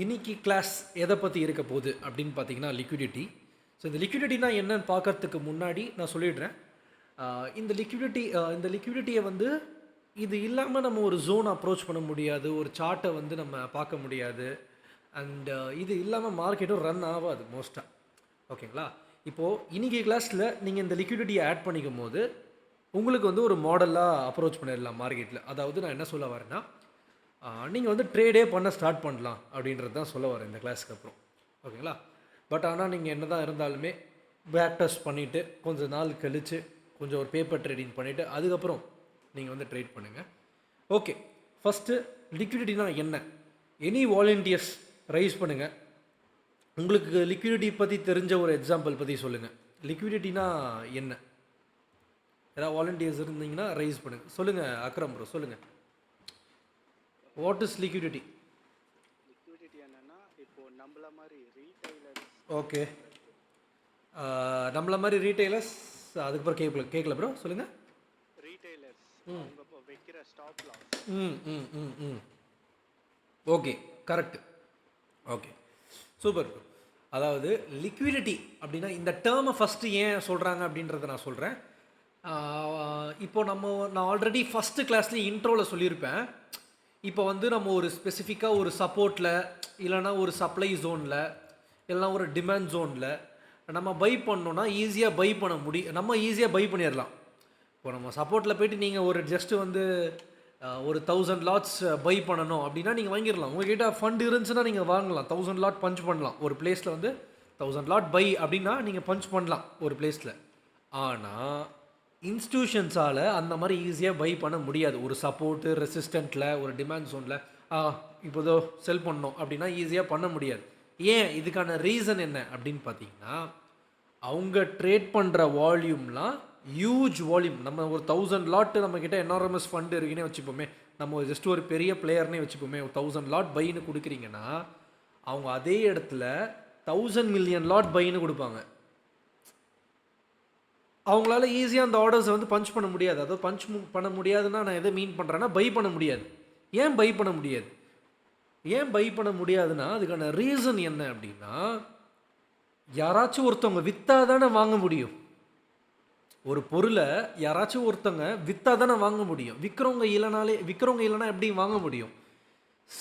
இன்னைக்கு கிளாஸ் எதை பற்றி இருக்க போகுது அப்படின்னு பார்த்தீங்கன்னா லிக்விடிட்டி. ஸோ இந்த லிக்விடிட்டினா என்னன்னு பார்க்கறதுக்கு முன்னாடி நான் சொல்லிடுறேன். இந்த லிக்விடிட்டியை வந்து இது இல்லாமல் நம்ம ஒரு ஜோன் அப்ரோச் பண்ண முடியாது, ஒரு சார்ட்டை வந்து நம்ம பார்க்க முடியாது, அண்ட் இது இல்லாமல் மார்க்கெட்டும் ரன் ஆகாது மோஸ்ட்டாக. ஓகேங்களா? இப்போது இன்னைக்கு கிளாஸில் நீங்கள் இந்த லிக்விடிட்டியை ஆட் பண்ணிக்கும் போது உங்களுக்கு வந்து ஒரு மாடலாக அப்ரோச் பண்ணிடலாம் மார்க்கெட்டில். அதாவது நான் என்ன சொல்ல வரேன்னா, நீங்கள் வந்து ட்ரேடே பண்ண ஸ்டார்ட் பண்ணலாம் அப்படின்றது தான் சொல்ல வரேன் இந்த கிளாஸுக்கு அப்புறம். ஓகேங்களா? பட் ஆனால் நீங்கள் என்ன தான் இருந்தாலுமே பேக் டெஸ்ட் பண்ணிவிட்டு கொஞ்சம் நாள் கழித்து கொஞ்சம் ஒரு பேப்பர் ட்ரேடிங் பண்ணிவிட்டு அதுக்கப்புறம் நீங்கள் வந்து ட்ரேட் பண்ணுங்கள். ஓகே, ஃபஸ்ட்டு லிக்விடிட்டினா என்ன? எனி வாலண்டியர்ஸ் ரைஸ் பண்ணுங்கள். உங்களுக்கு லிக்விடிட்டி பற்றி தெரிஞ்ச ஒரு எக்ஸாம்பிள் பற்றி சொல்லுங்கள். லிக்விடிட்டினா என்ன? ஏதாவது வாலண்டியர்ஸ் இருந்தீங்கன்னா ரைஸ் பண்ணுங்கள். சொல்லுங்கள் அக்ரம் ப்ரோ, சொல்லுங்கள். What is liquidity? லிக்விடிட்டி என்னன்னா இப்போ நம்மள மாதிரி ரீட்டைலர்ஸ். ஓகே, நம்மள மாதிரி ரீட்டைலர்ஸ். அதுக்கப்புறம் கேட்கல ப்ரோ, சொல்லுங்கள். ரீட்டைலர்ஸ் அவங்க இப்போ வைக்கிற stop loss. Okay, correct. Okay, super bro. அதாவது லிக்விடிட்டி அப்படின்னா இந்த டேர்மை ஃபஸ்ட்டு ஏன் சொல்கிறாங்க அப்படின்றத நான் சொல்கிறேன். இப்போ நான் ஆல்ரெடி ஃபஸ்ட்டு கிளாஸ்லேயே இன்ட்ரோவில் சொல்லியிருப்பேன். இப்போ வந்து நம்ம ஒரு ஸ்பெசிஃபிக்காக ஒரு சப்போர்ட்டில் இல்லைனா ஒரு சப்ளை ஜோனில் இல்லைனா ஒரு டிமாண்ட் ஜோனில் நம்ம பை பண்ணோன்னா ஈஸியாக பை பண்ண முடியும். நம்ம ஈஸியாக பை பண்ணிடலாம். இப்போ நம்ம சப்போர்ட்டில் போய்ட்டு நீங்கள் ஒரு ஜஸ்ட்டு வந்து ஒரு 1000 லாட்ஸ் பை பண்ணணும் அப்படின்னா நீங்கள் வாங்கிடலாம். உங்கள்கிட்ட ஃபண்ட் இருந்துச்சுன்னா நீங்கள் வாங்கலாம். 1000 லாட் பஞ்ச் பண்ணலாம் ஒரு பிளேஸில். வந்து 1000 லாட் பை அப்படின்னா நீங்கள் பஞ்ச் பண்ணலாம் ஒரு பிளேஸில். ஆனால் இன்ஸ்டியூஷன்ஸால் அந்த மாதிரி ஈஸியாக பை பண்ண முடியாது. ஒரு சப்போர்ட்டு ரெசிஸ்டண்ட்டில் ஒரு டிமாண்ட் ஜோனில் இப்போதோ செல் பண்ணோம் அப்படின்னா ஈஸியாக பண்ண முடியாது. ஏன்? இதுக்கான ரீசன் என்ன அப்படின்னு பார்த்தீங்கன்னா, அவங்க ட்ரேட் பண்ணுற வால்யூம்லாம் ஹியூஜ் வால்யூம். நம்ம ஒரு 1000 லாட்டு நம்மக்கிட்ட என்ஆர்எம்எஸ் ஃபண்டு இருக்குன்னே வச்சுப்போமே, நம்ம ஜஸ்ட் ஒரு பெரிய பிளேயர்னே வச்சுப்போமே. ஒரு 1000 லாட் பைன்னு கொடுக்குறீங்கன்னா அவங்க அதே இடத்துல 1000 மில்லியன் லாட் பைன்னு கொடுப்பாங்க. அவங்களால ஈஸியாக அந்த ஆர்டர்ஸை வந்து பஞ்ச் பண்ண முடியாது. அதாவது பஞ்ச் பண்ண முடியாதுன்னா நான் எதை மீன் பண்ணுறேன்னா பை பண்ண முடியாது. ஏன் பை பண்ண முடியாது? ஏன் பை பண்ண முடியாதுன்னா அதுக்கான ரீசன் என்ன அப்படின்னா, யாராச்சும் ஒருத்தவங்க விற்றா தானே வாங்க முடியும். ஒரு பொருளை யாராச்சும் ஒருத்தவங்க விற்றா தானே வாங்க முடியும். விற்கிறவங்க இல்லைனா எப்படி வாங்க முடியும்?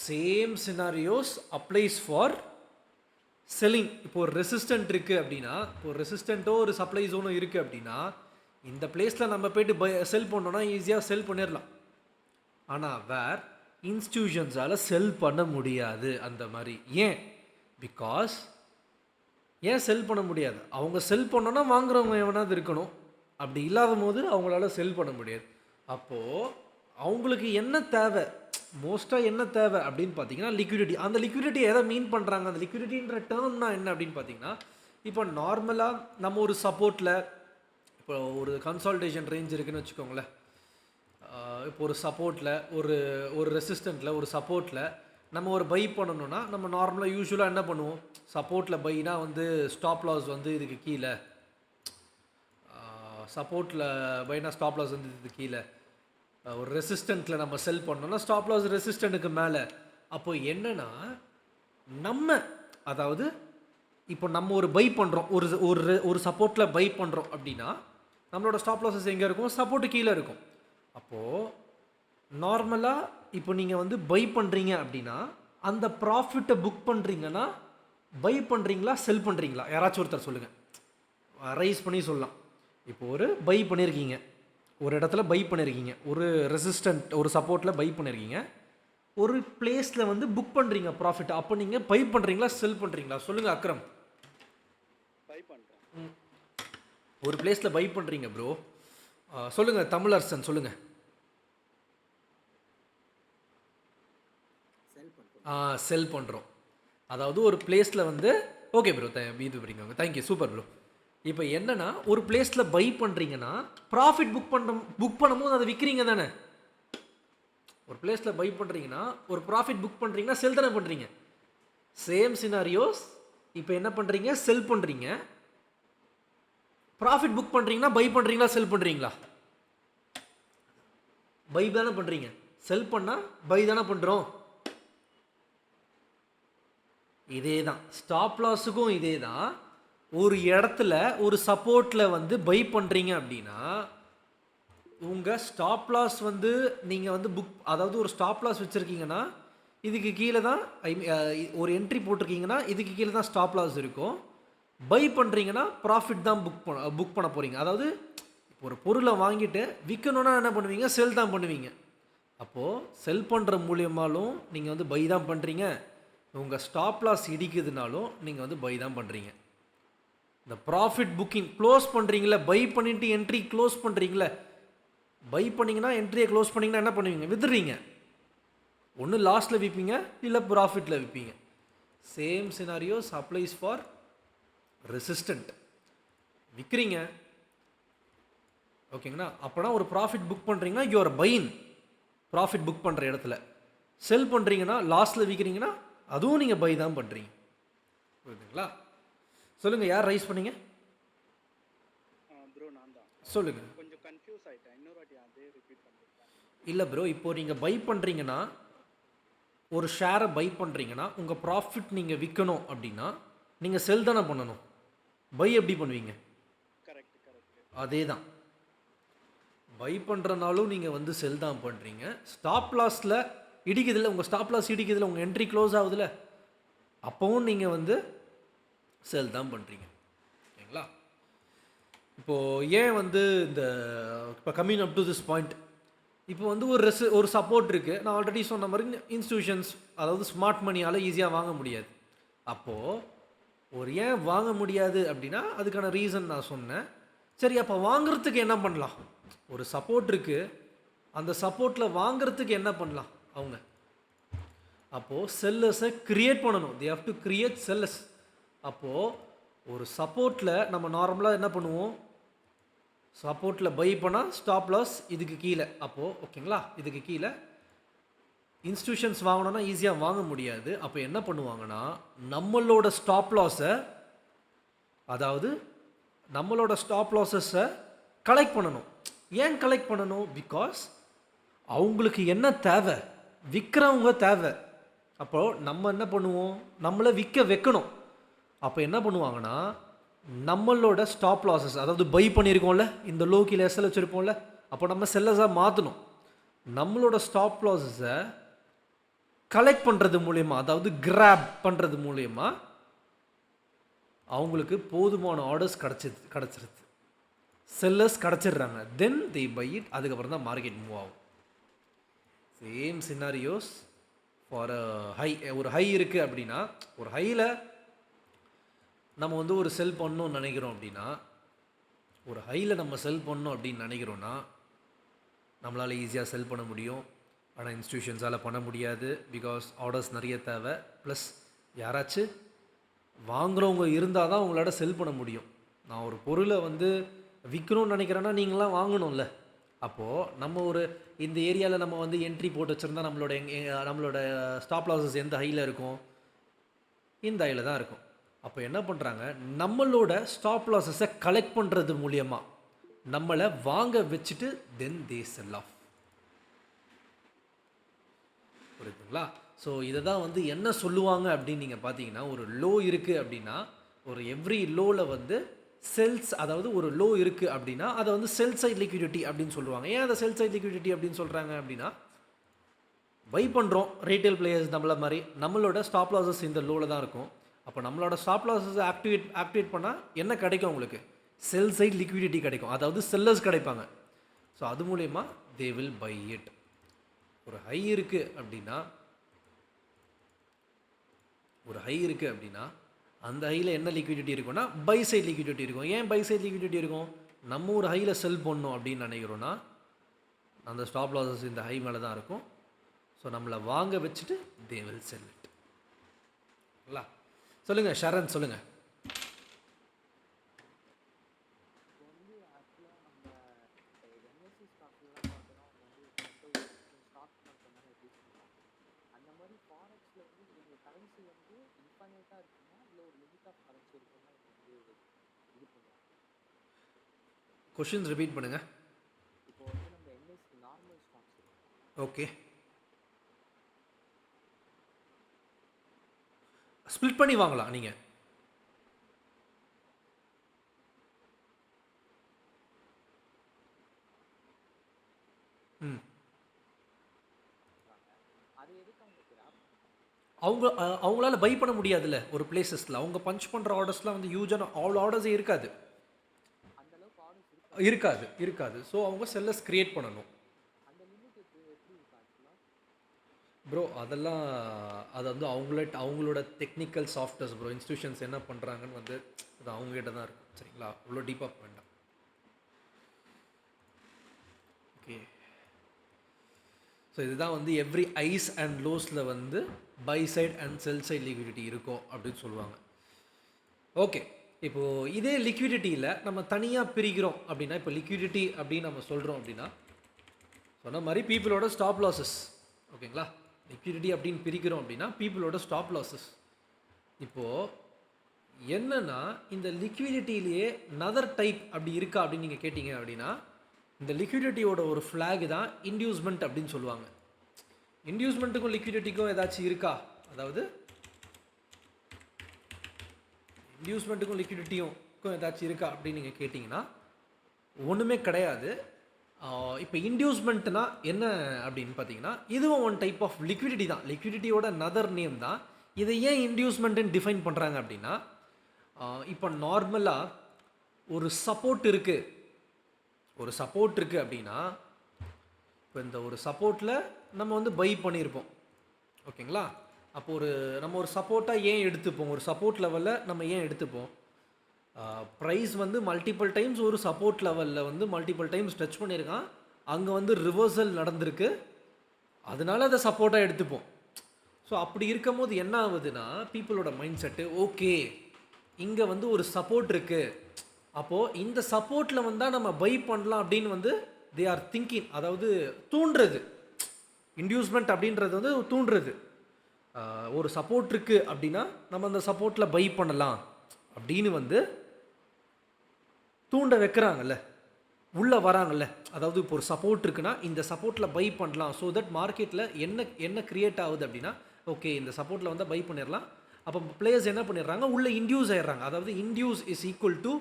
Same scenarios applies for selling. இப்போ ஒரு ரெசிஸ்டன்ட் இருக்குது அப்படின்னா, இப்போ ஒரு ரெசிஸ்டண்ட்டோ ஒரு சப்ளை ஜோனோ இருக்குது அப்படின்னா, இந்த பிளேஸில் நம்ம போய்ட்டு செல் பண்ணோன்னா ஈஸியாக செல் பண்ணிடலாம். ஆனால் வேர் இன்ஸ்டியூஷன்ஸால் செல் பண்ண முடியாது அந்த மாதிரி. ஏன்? பிகாஸ் ஏன் செல் பண்ண முடியாது? அவங்க செல் பண்ணோன்னா வாங்குறவங்க எவனாவது இருக்கணும். அப்படி இல்லாத போது அவங்களால செல் பண்ண முடியாது. அப்போது அவங்களுக்கு என்ன தேவை, மோஸ்ட்டாக என்ன தேவை அப்படின்னு பார்த்தீங்கன்னா லிக்விடிட்டி. அந்த லிக்விடிட்டி எதை மீன் பண்ணுறாங்க? அந்த லிக்விடிட்டின்ற டேர்ம்னா என்ன அப்படின்னு பார்த்தீங்கன்னா, இப்போ நார்மலாக நம்ம ஒரு சப்போர்ட்டில் இப்போ ஒரு கன்சால்டேஷன் ரேஞ்ச் இருக்குதுன்னு வச்சுக்கோங்களேன். இப்போ ஒரு சப்போர்ட்டில் ஒரு ரெசிஸ்டண்ட்டில் ஒரு சப்போர்ட்டில் நம்ம ஒரு பை பண்ணணும்னா நம்ம நார்மலாக யூஸ்வலாக என்ன பண்ணுவோம்? சப்போர்ட்டில் பைனா வந்து ஸ்டாப் லாஸ் வந்து இதுக்கு கீழே, சப்போர்ட்டில் பைனா ஸ்டாப் லாஸ் வந்து இதுக்கு கீழே, ஒரு ரெசிஸ்டண்ட்டில் நம்ம செல் பண்ணோம்னா ஸ்டாப் லாஸ் ரெசிஸ்டண்ட்டுக்கு மேலே. அப்போ என்னென்னா அதாவது இப்போ நம்ம ஒரு பை பண்ணுறோம், ஒரு சப்போர்ட்டில் பை பண்ணுறோம் அப்படின்னா நம்மளோட ஸ்டாப் லாஸஸ் எங்கே இருக்கும்? சப்போர்ட்டு கீழே இருக்கும். அப்போது நார்மலாக இப்போ நீங்கள் வந்து பை பண்ணுறீங்க அப்படின்னா அந்த ப்ராஃபிட்டை புக் பண்ணுறீங்கன்னா பை பண்ணுறீங்களா செல் பண்ணுறீங்களா? யாராச்சும் ஒருத்தர் சொல்லுங்கள், ரைஸ் பண்ணி சொல்லலாம். இப்போ ஒரு பை பண்ணியிருக்கீங்க, ஒரு இடத்துல பை பண்ணியிருக்கீங்க, ஒரு ரெசிஸ்டன்ட் ஒரு சப்போர்ட்டில் பை பண்ணியிருக்கீங்க, ஒரு பிளேஸில் வந்து புக் பண்ணுறீங்க ப்ராஃபிட். அப்போ நீங்கள் பை பண்ணுறீங்களா செல் பண்ணுறீங்களா? சொல்லுங்கள் அக்ரம். பை பண்ணுறேன். ஒரு பிளேஸில் பை பண்ணுறீங்க ப்ரோ. சொல்லுங்கள் தமிழரசன், சொல்லுங்கள். செல் பண்ணுறோம். அதாவது ஒரு பிளேஸில் வந்து ஓகே ப்ரோ, இது பண்ணிக்கோங்க, தேங்க்யூ, சூப்பர் ப்ரோ. இப்போ என்னென்னா ஒரு பிளேஸில் பை பண்ணுறீங்கன்னா ப்ராஃபிட் புக் பண்ணும்போது அதை விற்கிறீங்க தானே. ஒரு பிளேஸில் பை பண்ணுறீங்கன்னா ஒரு ப்ராஃபிட் புக் பண்ணுறீங்கன்னா செல் தானே பண்ணுறீங்க. Same scenarios. இப்போ என்ன பண்ணுறீங்க? செல் பண்ணுறீங்க. ப்ராஃபிட் புக் பண்ணுறீங்கன்னா பை பண்ணுறீங்களா செல் பண்ணுறீங்களா? பை தானே பண்ணுறீங்க. செல் பண்ணால் பை தானே பண்ணுறோம். இதே தான் ஸ்டாப் லாஸுக்கும் இதே தான். ஒரு இடத்துல ஒரு சப்போர்ட்டில் வந்து பை பண்ணுறீங்க அப்படின்னா உங்கள் ஸ்டாப் லாஸ் வந்து நீங்கள் வந்து அதாவது ஒரு ஸ்டாப் லாஸ் வச்சுருக்கீங்கன்னா இதுக்கு கீழே தான் ஒரு என்ட்ரி போட்டிருக்கீங்கன்னா இதுக்கு கீழே தான் ஸ்டாப் லாஸ் இருக்கும். பை பண்ணுறீங்கன்னா ப்ராஃபிட் தான் புக் பண்ண போகிறீங்க. அதாவது ஒரு பொருளை வாங்கிட்டு விற்கணுன்னா என்ன பண்ணுவீங்க, செல் தான் பண்ணுவீங்க. அப்போது செல் பண்ணுற மூலியமாலும் நீங்கள் வந்து பை தான் பண்ணுறீங்க. உங்கள் ஸ்டாப் லாஸ் இடிக்குதுனாலும் நீங்கள் வந்து பை தான் பண்ணுறீங்க. இந்த ப்ராஃபிட் புக்கிங் க்ளோஸ் பண்ணுறீங்களே, பை பண்ணிவிட்டு என்ட்ரி க்ளோஸ் பண்ணுறீங்களே, பை பண்ணிங்கன்னா என்ட்ரியை க்ளோஸ் பண்ணிங்கன்னா என்ன பண்ணுவீங்க, வித்துடுறீங்க. ஒன்று லாஸ்ட்டில் விற்பீங்க இல்லை ப்ராஃபிட்டில் விற்பீங்க. Same scenarios applies for resistant. விற்கிறீங்க ஓகேங்களா, அப்போனா ஒரு ப்ராஃபிட் புக் பண்ணுறீங்கன்னா யூஆர் பைன் ப்ராஃபிட் புக் பண்ணுற இடத்துல. செல் பண்ணுறீங்கன்னா லாஸ்ட்டில் விற்கிறீங்கன்னா அதுவும் நீங்கள் பை தான் பண்ணுறீங்க. புரியுதுங்களா? சொல்லுங்கள், யார் ரைஸ் பண்ணீங்க? ப்ரோ நான் தான். சொல்லுங்கள். கொஞ்சம் கன்ஃபியூஸ் ஆகிட்டேன், இன்னொரு வாட்டி அதே ரிப்பீட் பண்ணுறேன். இல்லை ப்ரோ, இப்போது நீங்கள் பை பண்ணுறீங்கன்னா ஒரு ஷேரை பை பண்ணுறீங்கன்னா உங்கள் ப்ராஃபிட் நீங்கள் விற்கணும் அப்படின்னா நீங்கள் செல் தானே பண்ணணும். பை எப்படி பண்ணுவீங்க? Correct correct. அதே தான், பை பண்ணுறனாலும் நீங்கள் வந்து செல் தான் பண்ணுறீங்க. ஸ்டாப் லாஸில் இடிக்குதில்ல, உங்கள் ஸ்டாப் லாஸ் இடிக்குதில்ல, உங்கள் என்ட்ரி க்ளோஸ் ஆகுதுல்ல, அப்போவும் நீங்கள் வந்து செல் தான் பண்ணுறீங்க. ஓகேங்களா? இப்போது ஏன் வந்து இந்த இப்போ coming up to this point, இப்போ வந்து ஒரு சப்போர்ட் இருக்குது. நான் ஆல்ரெடி சொன்ன மாதிரி இன்ஸ்டியூஷன்ஸ் அதாவது ஸ்மார்ட் மணியால் ஈஸியாக வாங்க முடியாது. அப்போது ஒரு ஏன் வாங்க முடியாது அப்படின்னா அதுக்கான ரீசன் நான் சொன்னேன். சரி, அப்போ வாங்குறதுக்கு என்ன பண்ணலாம்? ஒரு சப்போர்ட் இருக்குது, அந்த சப்போர்ட்டில் வாங்குறதுக்கு என்ன பண்ணலாம் அவங்க? அப்போது செல்லர்ஸை க்ரியேட் பண்ணணும். They have to create sellers. அப்போது ஒரு சப்போர்ட்டில் நம்ம நார்மலாக என்ன பண்ணுவோம், சப்போர்ட்டில் பை பண்ணால் ஸ்டாப் லாஸ் இதுக்கு கீழே. அப்போது ஓகேங்களா, இதுக்கு கீழே இன்ஸ்டியூஷன்ஸ் வாங்கணும்னா ஈஸியாக வாங்க முடியாது. அப்போ என்ன பண்ணுவாங்கன்னா நம்மளோட ஸ்டாப் லாஸை, அதாவது நம்மளோட ஸ்டாப் லாஸஸை கலெக்ட் பண்ணணும். ஏன் கலெக்ட் பண்ணணும்? பிகாஸ் அவங்களுக்கு என்ன தேவை, விற்கிறவங்க தேவை. அப்போது நம்ம என்ன பண்ணுவோம், நம்மளை விற்க வைக்கணும். அப்போ என்ன பண்ணுவாங்கன்னா நம்மளோட ஸ்டாப் லாஸஸ், அதாவது பை பண்ணியிருக்கோம்ல, இந்த லோ கீழே எஸ்எல் வச்சுருப்போம்ல, அப்போ நம்ம செல்லர்ஸாக மாற்றணும். நம்மளோட ஸ்டாப் லாஸஸை கலெக்ட் பண்ணுறது மூலயமா, அதாவது கிராப் பண்ணுறது மூலயமா அவங்களுக்கு போதுமான ஆர்டர்ஸ் கிடச்சிருது, செல்லர்ஸ் கிடச்சிடுறாங்க. Then they buy it. அதுக்கப்புறம் தான் மார்க்கெட் மூவ் ஆகும். Same scenarios for high. ஒரு ஹை இருக்குது அப்படின்னா, ஒரு ஹையில் நம்ம வந்து ஒரு செல் பண்ணணும்னு நினைக்கிறோம் அப்படின்னா, ஒரு ஹையில் நம்ம செல் பண்ணணும் அப்படின்னு நினைக்கிறோன்னா நம்மளால் ஈஸியாக செல் பண்ண முடியும். ஆனால் இன்ஸ்டியூஷன்ஸால் பண்ண முடியாது. பிகாஸ் ஆர்டர்ஸ் நிறைய தேவை. ப்ளஸ் யாராச்சும் வாங்குகிறவங்க இருந்தால் தான் உங்களால் செல் பண்ண முடியும். நான் ஒரு பொருளை வந்து விற்கணும்னு நினைக்கிறேன்னா நீங்களாம் வாங்கணும்ல. அப்போது நம்ம ஒரு இந்த ஏரியாவில் நம்ம வந்து என்ட்ரி போட்டு வச்சுருந்தா நம்மளோட ஸ்டாப் லாஸஸ் எந்த ஹையில் இருக்கும், இந்த ஹையில் தான் இருக்கும். அப்போ என்ன பண்ணுறாங்க, நம்மளோட ஸ்டாப் லாஸஸை கலெக்ட் பண்ணுறது மூலியமாக நம்மளை வாங்க வச்சுட்டு தென் தே செல் ஆஃப். புரியுதுங்களா? ஸோ இதை தான் வந்து என்ன சொல்லுவாங்க அப்படின்னு நீங்கள் பார்த்தீங்கன்னா, ஒரு லோ இருக்குது அப்படின்னா ஒரு எவ்ரி லோவில் வந்து செல்ஸ், அதாவது ஒரு லோ இருக்குது அப்படின்னா அதை வந்து செல் சைட் லிக்விடிட்டி அப்படின்னு சொல்லுவாங்க. ஏன் அதை செல் சைட் லிக்விடிட்டி அப்படின்னு சொல்கிறாங்க அப்படின்னா, பை பண்ணுறோம் ரீட்டைல் பிளேயர்ஸ் நம்மள மாதிரி, நம்மளோட ஸ்டாப் லாஸஸ் இந்த லோவில் தான் இருக்கும். அப்போ நம்மளோட ஸ்டாப் லாஸஸ் ஆக்டிவேட் பண்ணால் என்ன கிடைக்கும் உங்களுக்கு, செல் சைட் லிக்விடிட்டி கிடைக்கும், அதாவது செல்லர்ஸ் கிடைப்பாங்க. ஸோ அது மூலயமா தே வில் பை இட். ஒரு ஹை இருக்குது அப்படின்னா அந்த ஹையில் என்ன லிக்விடிட்டி இருக்குன்னா பை சைட் லிக்விடிட்டி இருக்கும். ஏன் பை சைட் லிக்விடிட்டி இருக்கும், நம்ம ஒரு ஹையில் செல் பண்ணணும் அப்படின்னு நினைக்கிறோன்னா அந்த ஸ்டாப் லாஸஸ் இந்த ஹை மேலே தான் இருக்கும். ஸோ நம்மளை வாங்க வச்சுட்டு தே வில் செல் இட். இல்லா? சொல்லுங்கள் ஷரண், சொல்லுங்கள். கொஷின்ஸ் ரிப்பீட் பண்ணுங்கள். இப்போ வந்து நம்ம NSC normal stocks. Okay, split பண்ணி வாங்கலாம் நீங்கள். ம் அவங்களால பை பண்ண முடியாதுல்ல ஒரு பிளேசஸில். அவங்க பஞ்ச் பண்ணுற ஆர்டர்ஸ்லாம் வந்து யூஜான ஆல் ஆர்டர்ஸே இருக்காது. இருக்காது. ஸோ அவங்க செல்லர்ஸ் கிரியேட் பண்ணணும். ப்ரோ அதெல்லாம் அது வந்து அவங்களோட டெக்னிக்கல் சாஃப்ட்வேர்ஸ் ப்ரோ. இன்ஸ்டியூஷன்ஸ் என்ன பண்ணுறாங்கன்னு வந்து அது அவங்ககிட்ட தான் இருக்கும். சரிங்களா, அவ்வளோ டீப்பாக வேண்டாம். ஓகே, ஸோ இதுதான் வந்து எவ்ரி ஐஸ் அண்ட் லோஸில் வந்து buy side and sell side liquidity இருக்கும் அப்படின்னு சொல்லுவாங்க. ஓகே, இப்போது இதே லிக்விடிட்டியில் நம்ம தனியாக பிரிக்கிறோம் அப்படின்னா, இப்போ லிக்விடிட்டி அப்படின்னு நம்ம சொல்கிறோம் அப்படின்னா சொன்ன மாதிரி பீப்புளோட ஸ்டாப் லாஸஸ். ஓகேங்களா, லிக்விடிட்டி அப்படின்னு பிரிக்கிறோம் அப்படின்னா பீப்புளோட ஸ்டாப் லாஸஸ். இப்போது என்னன்னா இந்த லிக்விடிட்டிலேயே நதர் டைப் அப்படி இருக்கா அப்படின்னு நீங்கள் கேட்டிங்க அப்படின்னா, இந்த லிக்விடிட்டியோட ஒரு ஃப்ளாக் தான் இன்டியூஸ்மெண்ட் அப்படின்னு சொல்லுவாங்க. இன்டியூஸ்மெண்ட்டுக்கும் லிக்விடிட்டிக்கும் ஏதாச்சும் இருக்கா? அதாவது இன்டியூஸ்மெண்ட்டுக்கும் லிக்விடிட்டிக்கும் ஏதாச்சும் இருக்கா அப்படின்னு நீங்கள் கேட்டிங்கன்னா ஒன்றுமே கிடையாது. இப்போ இன்டியூஸ்மெண்ட்னா என்ன அப்படின்னு பார்த்தீங்கன்னா, இதுவும் ஒன் டைப் ஆஃப் லிக்விடிட்டி தான். லிக்விடிட்டியோட நதர் நேம் தான். இதை ஏன் இன்டியூஸ்மெண்ட்டுன்னு டிஃபைன் பண்ணுறாங்க அப்படின்னா, இப்போ நார்மலாக ஒரு சப்போர்ட் இருக்குது அப்படின்னா, இப்போ இந்த ஒரு சப்போர்ட்டில் நம்ம வந்து பை பண்ணியிருப்போம். ஓகேங்களா, அப்போ நம்ம ஒரு சப்போர்ட்டாக ஏன் எடுத்துப்போம், ஒரு சப்போர்ட் லெவலில் நம்ம ஏன் எடுத்துப்போம்? ப்ரைஸ் வந்து மல்டிபிள் டைம்ஸ் ஒரு சப்போர்ட் லெவலில் வந்து மல்டிபிள் டைம்ஸ் டச் பண்ணியிருக்கான், அங்கே வந்து ரிவர்சல் நடந்திருக்கு, அதனால அதை சப்போர்ட்டாக எடுத்துப்போம். ஸோ அப்படி இருக்கும் போது என்ன ஆகுதுன்னா, பீப்புளோட மைண்ட் செட்டு ஓகே இங்கே வந்து ஒரு சப்போர்ட் இருக்குது, அப்போது இந்த சப்போர்ட்டில் வந்தால் நம்ம பை பண்ணலாம் அப்படின்னு வந்து தே ஆர் திங்கிங். அதாவது தூண்டுறது, இன்டியூஸ்மெண்ட் அப்படின்றது வந்து தூண்டுறது. ஒரு சப்போர்ட் இருக்குது அப்படின்னா நம்ம அந்த சப்போர்ட்டில் பை பண்ணலாம் அப்படின்னு வந்து தூண்ட வைக்கிறாங்கல்ல, உள்ளே வராங்கல்ல. அதாவது இப்போ ஒரு சப்போர்ட் இருக்குன்னா இந்த சப்போர்ட்டில் பை பண்ணலாம், ஸோ தட் மார்க்கெட்டில் என்ன கிரியேட் ஆகுது அப்படின்னா, ஓகே இந்த சப்போர்ட்டில் வந்து பை பண்ணிடலாம். அப்போ பிளேயர்ஸ் என்ன பண்ணிடுறாங்க, உள்ளே இன்டியூஸ் ஆயிடுறாங்க. அதாவது இன்டியூஸ் இஸ் ஈக்குவல் டு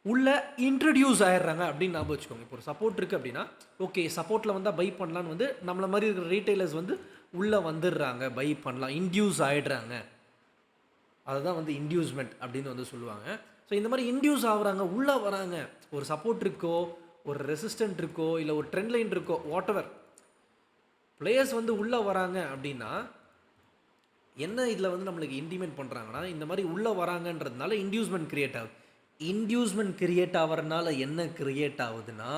உள்ளே இன்ட்ரடியூஸ் ஆயிடுறாங்க அப்படின்னு ஞாபகம் வச்சுக்கோங்க. இப்போ ஒரு சப்போர்ட் இருக்குது அப்படின்னா, ஓகே சப்போர்ட்டில் வந்தால் பை பண்ணலான்னு வந்து நம்மளை மாதிரி இருக்கிற ரீட்டைலர்ஸ் வந்து உள்ளே வந்துடுறாங்க, பை பண்ணலாம், இன்டியூஸ் ஆகிடுறாங்க. அதுதான் வந்து இன்டியூஸ்மெண்ட் அப்படின்னு வந்து சொல்லுவாங்க. ஸோ இந்த மாதிரி இன்டியூஸ் ஆகுறாங்க, உள்ளே வராங்க. ஒரு சப்போர்ட் இருக்கோ, ஒரு ரெசிஸ்டன்ட் இருக்கோ, இல்லை ஒரு ட்ரெண்ட் லைன் இருக்கோ, வாட் எவர் பிளேயர்ஸ் வந்து உள்ளே வராங்க அப்படின்னா என்ன இதில் வந்து நம்மளுக்கு இன்டிமேட் பண்ணுறாங்கன்னா, இந்த மாதிரி உள்ளே வராங்கன்றதுனால இன்டியூஸ்மெண்ட் கிரியேட் ஆகுது. இன்டியூஸ்மெண்ட் கிரியேட் ஆகிறதுனால என்ன கிரியேட் ஆகுதுன்னா,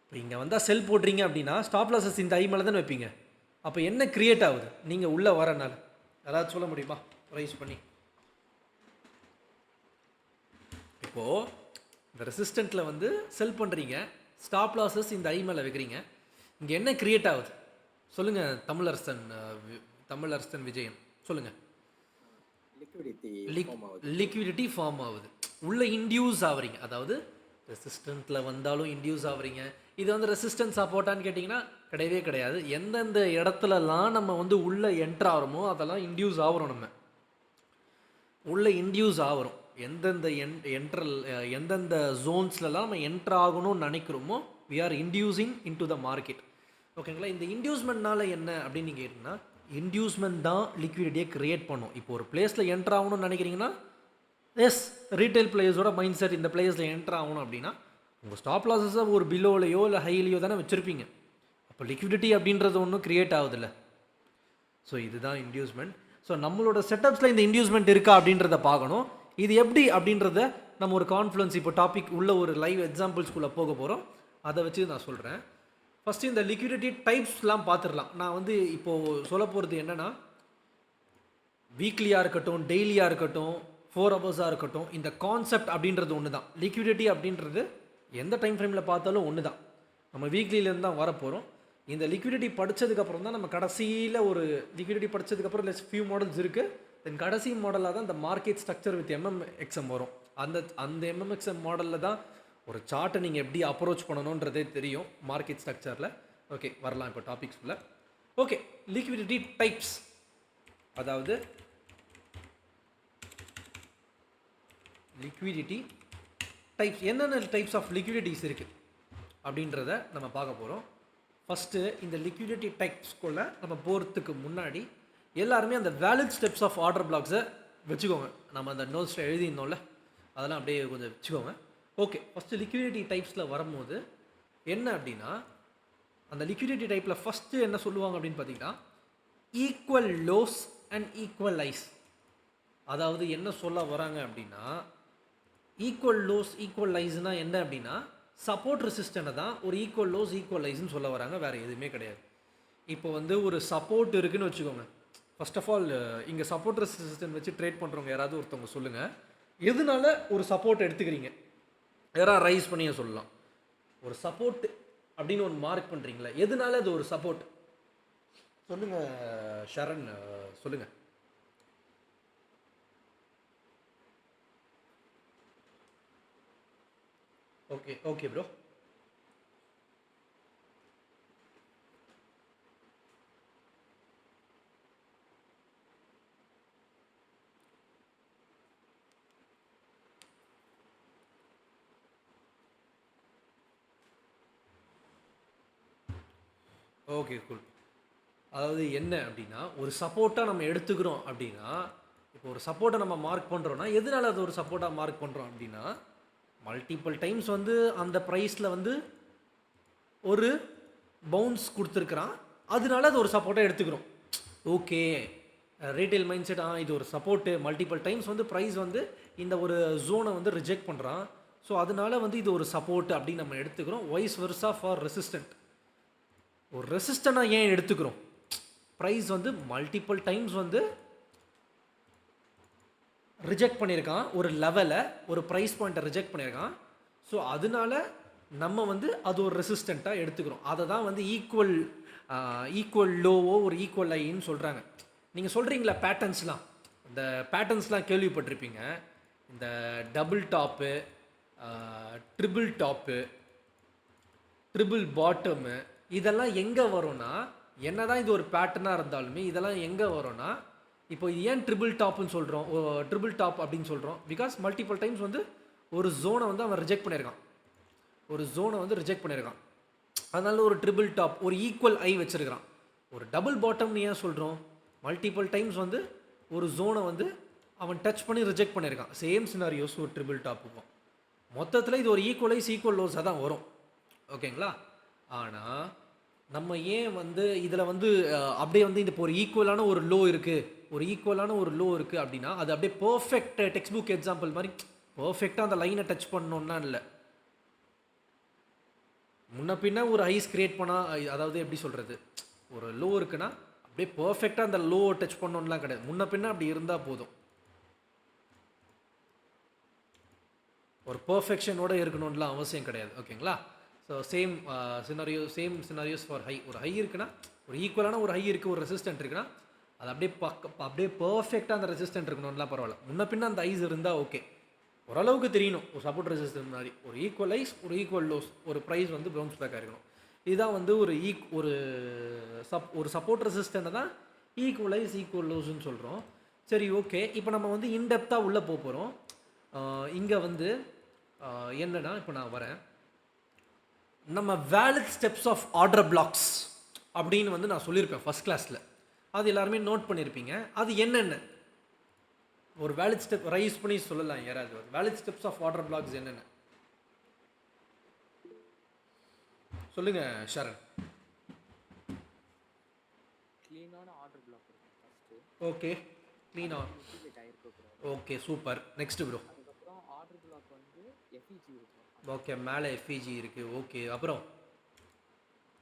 இப்போ இங்கே வந்தால் செல் போடுறீங்க அப்படின்னா ஸ்டாப் லாஸஸ் இந்த ஐ மேலே தானே வைப்பீங்க. அப்போ என்ன கிரியேட் ஆகுது நீங்கள் உள்ளே வரனால? அதாவது சொல்ல முடியுமா ரைஸ் பண்ணி? இப்போது இந்த ரெசிஸ்டண்ட்டில் வந்து செல் பண்ணுறீங்க, ஸ்டாப் லாஸஸ் இந்த ஐ மேலே வைக்கிறீங்க, இங்கே என்ன கிரியேட் ஆகுது சொல்லுங்கள் தமிழரசன் விஜயன் சொல்லுங்கள். லிக்விடிட்டி ஃபார்ம் ஆகுது, உள்ளே இன்டியூஸ் ஆகுறீங்க. அதாவது ரெசிஸ்டண்ட்டில் வந்தாலும் இன்டியூஸ் ஆகுறீங்க. இது வந்து ரெசிஸ்டன்ஸ் சப்போர்ட்டான்னு கேட்டிங்கன்னா கிடையவே கிடையாது. எந்தெந்த இடத்துலலாம் நம்ம வந்து உள்ளே என்ட்ரு ஆகிறோமோ அதெல்லாம் இன்டியூஸ் ஆகிறோம். நம்ம உள்ளே இன்டியூஸ் ஆகிறோம். எந்தெந்த ஜோன்ஸ்லலாம் நம்ம என்ட்ரு ஆகணும்னு நினைக்கிறோமோ we are inducing into the market. ஓகேங்களா, இந்த இன்டியூஸ்மெண்ட்னால என்ன அப்படின்னு நீங்கள் கேட்டிங்கன்னா, இன்டியூஸ்மெண்ட் தான் லிக்விடிட்டியை க்ரியேட் பண்ணும். இப்போ ஒரு பிளேஸில் என்ட்ரு ஆகணும்னு நினைக்கிறீங்கன்னா, எஸ் ரீட்டைல் பிளேயர்ஸோட மைண்ட் செட் இந்த பிளேஸில் என்ட்ரு ஆகணும் அப்படின்னா உங்கள் ஸ்டாப் லாஸஸை ஒரு பிலோலையோ இல்லை ஹைலையோ தானே வச்சுருப்பீங்க. அப்போ லிக்விடிட்டி அப்படின்றது ஒன்றும் க்ரியேட் ஆகுதில்ல. ஸோ இதுதான் இன்டியூஸ்மெண்ட். ஸோ நம்மளோட செட்டப்ஸில் இந்த இன்டியூஸ்மெண்ட் இருக்கா அப்படின்றத பார்க்கணும். இது எப்படி அப்படின்றத நம்ம ஒரு கான்ஃப்ளூயன்ஸ் இப்போ டாபிக் உள்ள ஒரு லைவ் எக்ஸாம்பிள்ஸ்குள்ளே போக போகிறோம். அதை வச்சு நான் சொல்கிறேன். ஃபஸ்ட்டு இந்த லிக்விடிட்டி டைப்ஸ்லாம் பார்த்துடலாம். நான் வந்து இப்போது சொல்ல போகிறது என்னென்னா, வீக்லியாக இருக்கட்டும், டெய்லியாக இருக்கட்டும், 4 ஹவர்ஸாக இருக்கட்டும், இந்த கான்செப்ட் அப்படின்றது ஒன்று தான். லிக்விடிட்டி அப்படின்றது எந்த டைம் ஃப்ரேமில் பார்த்தாலும் ஒன்று தான். நம்ம வீக்லியிலேருந்து தான் வரப்போகிறோம். இந்த லிக்விடிட்டி படித்ததுக்கப்புறம் தான் நம்ம கடைசியில் ஒரு லிக்விடிட்டி படித்ததுக்கப்புறம் ஃபியூ மாடல்ஸ் இருக்குது. தென் கடைசி மாடலாக தான் இந்த மார்க்கெட் ஸ்ட்ரக்சர் வித் MMXM வரும். அந்த MMXM மாடலில் தான் ஒரு சார்ட்டை நீங்கள் எப்படி அப்ரோச் பண்ணணுன்றதே தெரியும் மார்க்கெட் ஸ்ட்ரக்சரில். ஓகே, வரலாம் இப்போ டாபிக்ஸ்குள்ளே. Okay, liquidity types. அதாவது லிக்விடிட்டி டைப்ஸ், என்னென்ன டைப்ஸ் ஆஃப் லிக்விடிட்டிஸ் இருக்குது அப்படின்றத நம்ம பார்க்க போகிறோம். ஃபஸ்ட்டு இந்த லிக்விடிட்டி டைப்ஸ்குள்ளே நம்ம போகிறதுக்கு முன்னாடி எல்லாருமே அந்த வேலிட் ஸ்டெப்ஸ் ஆஃப் ஆர்டர் பிளாக்ஸை வச்சுக்கோங்க. நம்ம அந்த நோட்ஸில் எழுதியிருந்தோம்ல, அதெல்லாம் அப்படியே கொஞ்சம் வச்சுக்கோங்க. ஓகே, ஃபஸ்ட்டு லிக்விடிட்டி டைப்ஸில் வரும்போது என்ன அப்படின்னா, அந்த லிக்விடிட்டி டைப்பில் ஃபஸ்ட்டு என்ன சொல்லுவாங்க அப்படின்னு பார்த்தீங்கன்னா, equal lows and equal highs. அதாவது என்ன சொல்ல வராங்க அப்படின்னா, ஈக்குவல் லோஸ் ஈக்குவல் ஐஸ்னால் என்ன அப்படின்னா, சப்போர்ட் ரெசிஸ்டனை தான் ஒரு ஈக்குவல் லோஸ் ஈக்குவல் ஐஸ்ன்னு சொல்ல வராங்க, வேறு எதுவுமே கிடையாது. இப்போ வந்து ஒரு சப்போர்ட் இருக்குதுன்னு வச்சுக்கோங்க. ஃபர்ஸ்ட் ஆஃப் ஆல் இங்கே சப்போர்ட் ரெசிஸ்டன் வச்சு ட்ரேட் பண்ணுறவங்க யாராவது ஒருத்தவங்க சொல்லுங்கள், எதனால ஒரு சப்போர்ட் எடுத்துக்கிறீங்க? யாராவது ரைஸ் பண்ணி சொல்லலாம். ஒரு சப்போர்ட் அப்படின்னு ஒன்று மார்க் பண்ணுறீங்களா, எதனால அது ஒரு சப்போர்ட் சொல்லுங்கள் ஷரண், சொல்லுங்கள். Okay okay bro. Okay cool. அதாவது என்ன அப்படின்னா, ஒரு சப்போர்ட்டாக நம்ம எடுத்துக்கிறோம் அப்படின்னா, இப்போ ஒரு சப்போர்ட்டை நம்ம மார்க் பண்ணுறோன்னா எதனால அது ஒரு சப்போர்ட்டாக மார்க் பண்ணுறோம் அப்படின்னா, மல்டிபிள் டைம்ஸ் வந்து அந்த ப்ரைஸில் வந்து ஒரு பவுன்ஸ் கொடுத்துருக்குறான், அதனால அது ஒரு சப்போர்ட்டாக எடுத்துக்கிறோம். ஓகே, ரீட்டைல் மைண்ட் செட், இது ஒரு சப்போர்ட்டு. மல்டிபிள் டைம்ஸ் வந்து ப்ரைஸ் வந்து இந்த ஒரு ஜோனை வந்து ரிஜெக்ட் பண்ணுறான், ஸோ அதனால வந்து இது ஒரு சப்போர்ட் அப்படின்னு நம்ம எடுத்துக்கிறோம். Vice versa for resistant. ஒரு ரெசிஸ்டண்டாக ஏன் எடுத்துக்கிறோம்? ப்ரைஸ் வந்து மல்டிபிள் டைம்ஸ் வந்து ரிஜெக்ட் பண்ணியிருக்கான், ஒரு லெவலை, ஒரு ப்ரைஸ் பாயிண்ட்டை ரிஜெக்ட் பண்ணியிருக்கான். ஸோ அதனால நம்ம வந்து அது ஒரு ரெசிஸ்டண்ட்டாக எடுத்துக்கிறோம். அதை தான் வந்து ஈக்குவல் லோவோ ஒரு ஈக்குவல் ஐன்னு சொல்கிறாங்க. நீங்கள் சொல்கிறீங்களா பேட்டர்ன்ஸ்லாம், இந்த பேட்டர்ன்ஸ்லாம் கேள்விப்பட்டிருப்பீங்க. இந்த double top, triple top, triple bottom, இதெல்லாம் எங்கே வரும்னா, என்ன தான் இது ஒரு பேட்டர்னாக இருந்தாலுமே இதெல்லாம் எங்கே வரும்னா, இப்போ இது ஏன் ட்ரிபிள் டாப்னு சொல்கிறோம், ட்ரிபிள் டாப் அப்படின்னு சொல்கிறோம்? பிகாஸ் மல்டிபிள் டைம்ஸ் வந்து ஒரு ஜோனை வந்து அவன் ரிஜெக்ட் பண்ணியிருக்கான், அதனால ஒரு ட்ரிபிள் டாப், ஒரு ஈக்குவல் ஐ வச்சுருக்கிறான். ஒரு டபுள் பாட்டம்னு ஏன் சொல்கிறோம்? மல்டிபிள் டைம்ஸ் வந்து ஒரு ஜோனை வந்து அவன் டச் பண்ணி ரிஜெக்ட் பண்ணியிருக்கான். சேம் சினாரியோஸ் ஒரு ட்ரிபிள் டாப்புக்கும். மொத்தத்தில் இது ஒரு ஈக்குவலைஸ் ஈக்குவல் லோஸாக தான் வரும். ஓகேங்களா? ஆனால் நம்ம ஏன் வந்து இதில் வந்து அப்படியே வந்து இந்த இப்போ ஒரு ஈக்குவலான ஒரு லோ இருக்குது அப்படின்னா, அது அப்படியே பர்ஃபெக்ட் டெக்ஸ்ட் புக் எக்ஸாம்பிள் மாதிரி பர்ஃபெக்டாக அந்த லைனை டச் பண்ணணுன்னா இல்லை. முன்ன பின்ன ஒரு ஐஸ் கிரியேட் பண்ணால், அதாவது எப்படி சொல்கிறது, ஒரு லோ இருக்குன்னா அப்படியே பர்ஃபெக்டாக அந்த லோ டச் பண்ணணும்லாம் கிடையாது. முன்ன பின்ன அப்படி இருந்தால் போதும். ஒரு பர்ஃபெக்ஷனோடு இருக்கணும்லாம் அவசியம் கிடையாது. ஓகேங்களா? So same scenarios for high. ஒரு ஹை இருக்குன்னா, ஒரு ஈக்குவலான ஒரு ஹை இருக்குது, ஒரு ரெசிஸ்டன்ட் இருக்குன்னா, அது அப்படியே பர்ஃபெக்டாக அந்த ரெசிஸ்டன்ட் இருக்கணும்லாம் பரவாயில்ல. முன்ன பின்ன அந்த ஐஸ் இருந்தால் ஓகே, ஓரளவுக்கு தெரியணும். ஒரு சப்போர்ட் ரெசிஸ்டன்ட் மாதிரி ஒரு ஈக்குவலைஸ், ஒரு ஈக்குவல் லோஸ், ஒரு ப்ரைஸ் வந்து பவுன்ஸ் பேக்காக இருக்கணும். இதுதான் வந்து ஒரு சப்போர்ட் ரெசிஸ்டன்ட்டை தான் ஈக்குவலைஸ் ஈக்குவல் லோஸ்ன்னு சொல்கிறோம். சரி, ஓகே. இப்போ நம்ம வந்து இன்டெப்த்தாக உள்ளே போகிறோம். இங்கே வந்து என்னன்னா, இப்போ நான் வரேன், நம்ம valid steps of order blocks அப்படின்னு வந்து நான் சொல்லியிருப்பேன் ஃபஸ்ட் கிளாஸில். அது எல்லாருமே நோட் பண்ணியிருப்பீங்க. அது என்னென்ன ஒரு வேலிட் ஸ்டெப் ரைஸ் பண்ணி சொல்லலாம் யாராவது? Valid steps of order blocks என்னென்ன சொல்லுங்க ஷரண். க்ளீனான ஆர்டர் பிளாக் இருக்கும் ஃபர்ஸ்ட். ஓகே, க்ளீனா. Okay, super. Next bro. அதுக்கப்புறம் ஆர்டர் பிளாக் வந்து எஃப்இஜி இருக்கும். ஓகே, மேலே எஃப்இஜி இருக்குது. ஓகே, அப்புறம்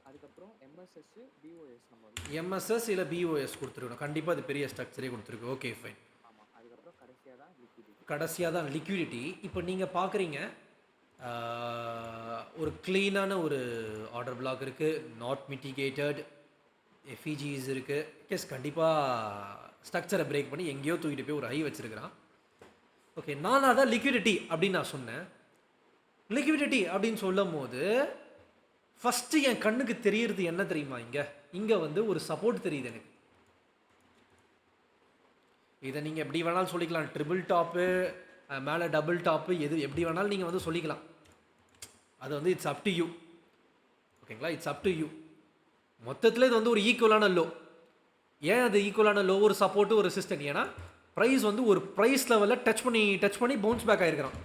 அதுக்கப்புறம் எம்எஸ்எஸ் பிஓஎஸ். நம்ம எம்எஸ்எஸ் இல்லை பிஓஎஸ் கொடுத்துருக்கணும். கண்டிப்பாக அது பெரிய ஸ்ட்ரக்சரே கொடுத்துருக்கு. Okay, fine. ஆமாம். அதுக்கப்புறம் கடைசியாக தான் லிக்விடிட்டி. இப்போ நீங்கள் பார்க்குறீங்க, ஒரு க்ளீனான ஒரு ஆர்டர் பிளாக் இருக்குது, நாட் மிட்டிகேட்டட், எஃப்இஜிஸ் இருக்குது. கேஸ் கண்டிப்பாக ஸ்ட்ரக்சரை பிரேக் பண்ணி எங்கேயோ தூக்கிட்டு போய் ஒரு ஹை வச்சுருக்கிறான். ஓகே, நான் அதான் லிக்விடிட்டி அப்படின்னு நான் சொன்னேன். லிக்விடிட்டி அப்படின்னு சொல்லும் போது ஃபஸ்ட்டு என் கண்ணுக்கு தெரியறது என்ன தெரியுமா? இங்கே வந்து ஒரு சப்போர்ட் தெரியுது எனக்கு. இதை நீங்கள் எப்படி வேணாலும் சொல்லிக்கலாம், ட்ரிபிள் டாப்பு, மேலே டபுள் டாப்பு எது எப்படி வேணாலும் நீங்கள் வந்து சொல்லிக்கலாம். அது வந்து இட்ஸ் அப் டு யூ. ஓகேங்களா, இட்ஸ் அப் டு யூ. மொத்தத்தில் இது வந்து ஒரு ஈக்குவலான லோ. ஏன் அது ஈக்குவலான லோ, ஒரு சப்போர்ட்டு ஒரு ரெசிஸ்டன்ட்? ஏன்னா ப்ரைஸ் வந்து ஒரு ப்ரைஸ் லெவலில் டச் பண்ணி பவுன்ஸ் பேக் ஆகிருக்கிறான்.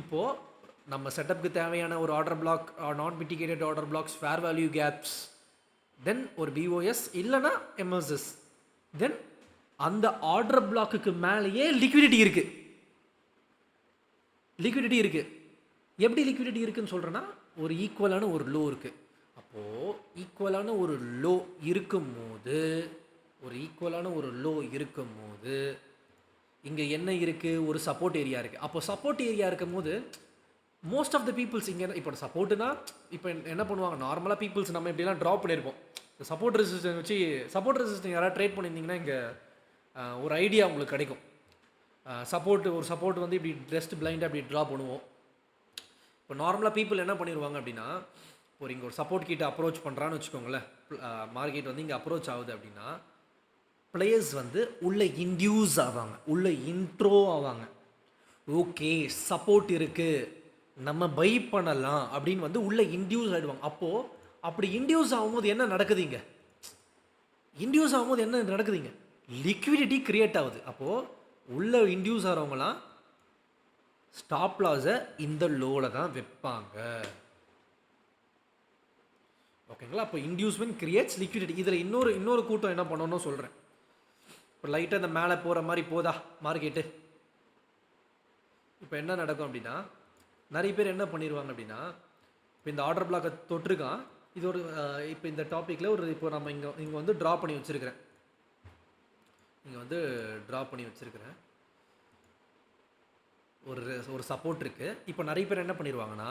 இப்போது நம்ம செட்டப்புக்கு தேவையான ஒரு order block, non mitigated order blocks, fair value gaps, then ஒரு பிஓஎஸ் இல்லைனா எம்எஸ்எஸ், தென் அந்த ஆர்டர் பிளாக்குக்கு மேலேயே லிக்விடிட்டி இருக்குது. எப்படி லிக்விடிட்டி இருக்குன்னு சொல்கிறேன்னா, ஒரு ஈக்குவலான ஒரு லோ இருக்குது. அப்போது ஈக்குவலான ஒரு லோ இருக்கும்போது இங்கே என்ன இருக்குது, ஒரு சப்போர்ட் ஏரியா இருக்குது. அப்போ சப்போர்ட் ஏரியா இருக்கும் போது மோஸ்ட் ஆஃப் த பீப்புள்ஸ் இங்கே இப்போ சப்போர்ட்டுனா இப்போ என்ன பண்ணுவாங்க, நார்மலாக பீப்புள்ஸ் நம்ம இப்படிலாம் ட்ராப் பண்ணியிருப்போம். சப்போர்ட் ரெசிஸ்டன்ஸ் வச்சு யாராவது ட்ரேட் பண்ணியிருந்தீங்கன்னா இங்கே ஒரு ஐடியா உங்களுக்கு கிடைக்கும். ஒரு சப்போர்ட் வந்து இப்படி ஜஸ்ட் பிளைண்டாக இப்படி ட்ரா பண்ணுவோம். இப்போ நார்மலாக பீப்புள் என்ன பண்ணிடுவாங்க அப்படின்னா, இங்கே ஒரு சப்போர்ட் கிட்ட அப்ரோச் பண்ணுறான்னு வச்சுக்கோங்களேன், மார்க்கெட் வந்து இங்கே அப்ரோச் ஆகுது அப்படின்னா பிளேயர்ஸ் வந்து உள்ளே இன்டியூஸ் ஆவாங்க, உள்ளே இன்ட்ரோ ஆவாங்க. ஓகே சப்போர்ட் இருக்குது, நம்ம பை பண்ணலாம் அப்படின்னு வந்து உள்ளே இன்டியூஸ் ஆகிடுவாங்க. அப்போது அப்படி இன்டியூஸ் ஆகும்போது என்ன நடக்குதுங்க, லிக்விடிட்டி கிரியேட் ஆகுது. அப்போது உள்ளே இன்டியூஸ் ஆகிறவங்களாம் ஸ்டாப் லாஸை இந்த லோவில் தான் வைப்பாங்க. ஓகேங்களா, அப்போ இன்டியூஸ்மெண்ட் கிரியேட்ஸ் லிக்விடிட்டி. இதில் இன்னொரு கூட்டம் என்ன பண்ணணும்னு சொல்கிறேன். இப்போ லைட்டாக இந்த மேலே போகிற மாதிரி போதா மார்க்கெட்டு, இப்போ என்ன நடக்கும் அப்படின்னா, நிறைய பேர் என்ன பண்ணிடுவாங்க அப்படின்னா, இப்போ இந்த ஆர்டர் பிளாக்கை தொட்டிருக்கான், இது ஒரு இப்போ இந்த டாப்பிக்கில் இப்போ நம்ம இங்கே வந்து ட்ரா பண்ணி வச்சுருக்கிறேன், ஒரு சப்போர்ட் இருக்குது. இப்போ நிறைய பேர் என்ன பண்ணிடுவாங்கன்னா,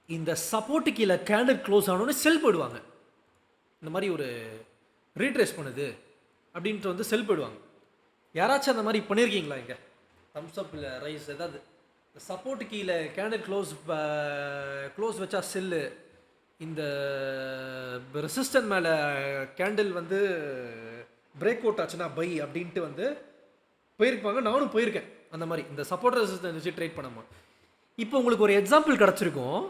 இந்த சப்போர்ட்டு கீழே கேண்டில் க்ளோஸ் ஆனோன்னு செல் போயிடுவாங்க. இந்த மாதிரி ஒரு ரீட்ரேஸ் பண்ணுது அப்படின்ட்டு வந்து செல் போயிடுவாங்க. யாராச்சும் அந்த மாதிரி பண்ணியிருக்கீங்களா? இங்கே தம்ஸ் அப் இல்லை ரைஸ் ஏதாவது, இந்த சப்போர்ட்டு கீழே கேண்டில் க்ளோஸ் வச்சா செல்லு, இந்த ரெசிஸ்டன்ட் மேலே கேண்டில் வந்து பிரேக் அவுட் ஆச்சுன்னா பை அப்படின்ட்டு வந்து போயிருப்பாங்க. நானும் போயிருக்கேன் அந்த மாதிரி, இந்த சப்போர்ட் ரெசிஸ்டன்ஸ் வச்சு ட்ரேட் பண்ணாமல். இப்போ உங்களுக்கு ஒரு எக்ஸாம்பிள் கிடச்சிருக்கும்.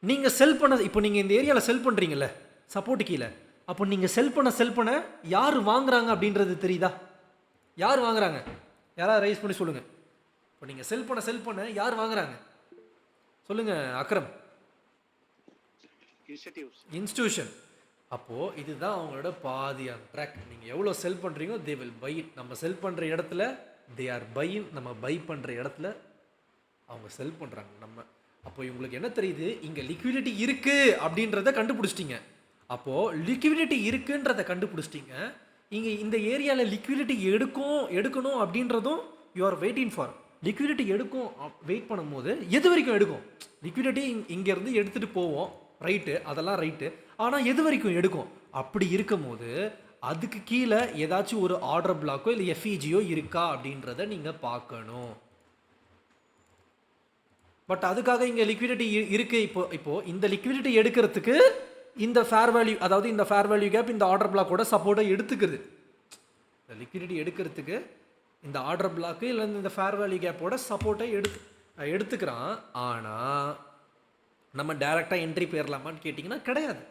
நீங்கள் செல் பண்ண, இப்போ நீங்கள் இந்த ஏரியாவில் செல் பண்ணுறீங்கல்ல சப்போர்ட்டு கீழே, அப்போ நீங்கள் செல் பண்ண யார் வாங்குறாங்க அப்படின்றது தெரியுதா? யார் வாங்குறாங்க? யாராவது ரைஸ் பண்ணி சொல்லுங்கள். இப்போ நீங்கள் செல் பண்ண யார் வாங்குறாங்க சொல்லுங்கள் அக்ரம்? இன்ஸ்டிடியூஷன். அப்போது இதுதான் அவங்களோட பாதியான ட்ராக். நீங்கள் எவ்வளோ செல் பண்ணுறீங்களோ தே வில் பை. நம்ம செல் பண்ணுற இடத்துல தே ஆர் பையிங், நம்ம பை பண்ணுற இடத்துல அவங்க செல் பண்ணுறாங்க. அப்போ இவங்களுக்கு என்ன தெரியுது, இங்கே லிக்விடிட்டி இருக்குது அப்படின்றத கண்டுபிடிச்சிட்டிங்க. அப்போது லிக்விடிட்டி இருக்குன்றதை கண்டுபிடிச்சிட்டிங்க. இங்கே இந்த ஏரியாவில் லிக்விடிட்டி எடுக்கணும் அப்படின்றதும் you are waiting for. Liquidity wait பண்ணும்போது எது வரைக்கும் எடுக்கும்? லிக்விடிட்டி இங்கேருந்து எடுத்துகிட்டு போவோம், ரைட்டு, அதெல்லாம் ரைட்டு. ஆனால் எது வரைக்கும் எடுக்கும்? அப்படி இருக்கும் போது அதுக்கு கீழே ஏதாச்சும் ஒரு ஆர்டர் பிளாக்கோ இல்லை எஃப்இஜியோ இருக்கா அப்படின்றத நீங்கள் பார்க்கணும். பட் அதுக்காக இங்கே லிக்விடிட்டி இருக்குது. இப்போது இந்த லிக்விடிட்டி எடுக்கிறதுக்கு இந்த ஃபேர் வேல்யூ, அதாவது இந்த ஃபேர் வேல்யூ கேப் இந்த ஆர்டர் பிளாக்கோட சப்போர்ட்டை எடுத்துக்குது. இந்த லிக்விடிட்டி எடுக்கிறதுக்கு இந்த ஆர்டர் பிளாக்கு இல்லை இந்த ஃபேர் வேல்யூ கேப்போட சப்போர்ட்டை எடுத்துக்கிறான். ஆனால் நம்ம டைரெக்டாக என்ட்ரி போயிடலாமான்னு கேட்டிங்கன்னா கிடையாது.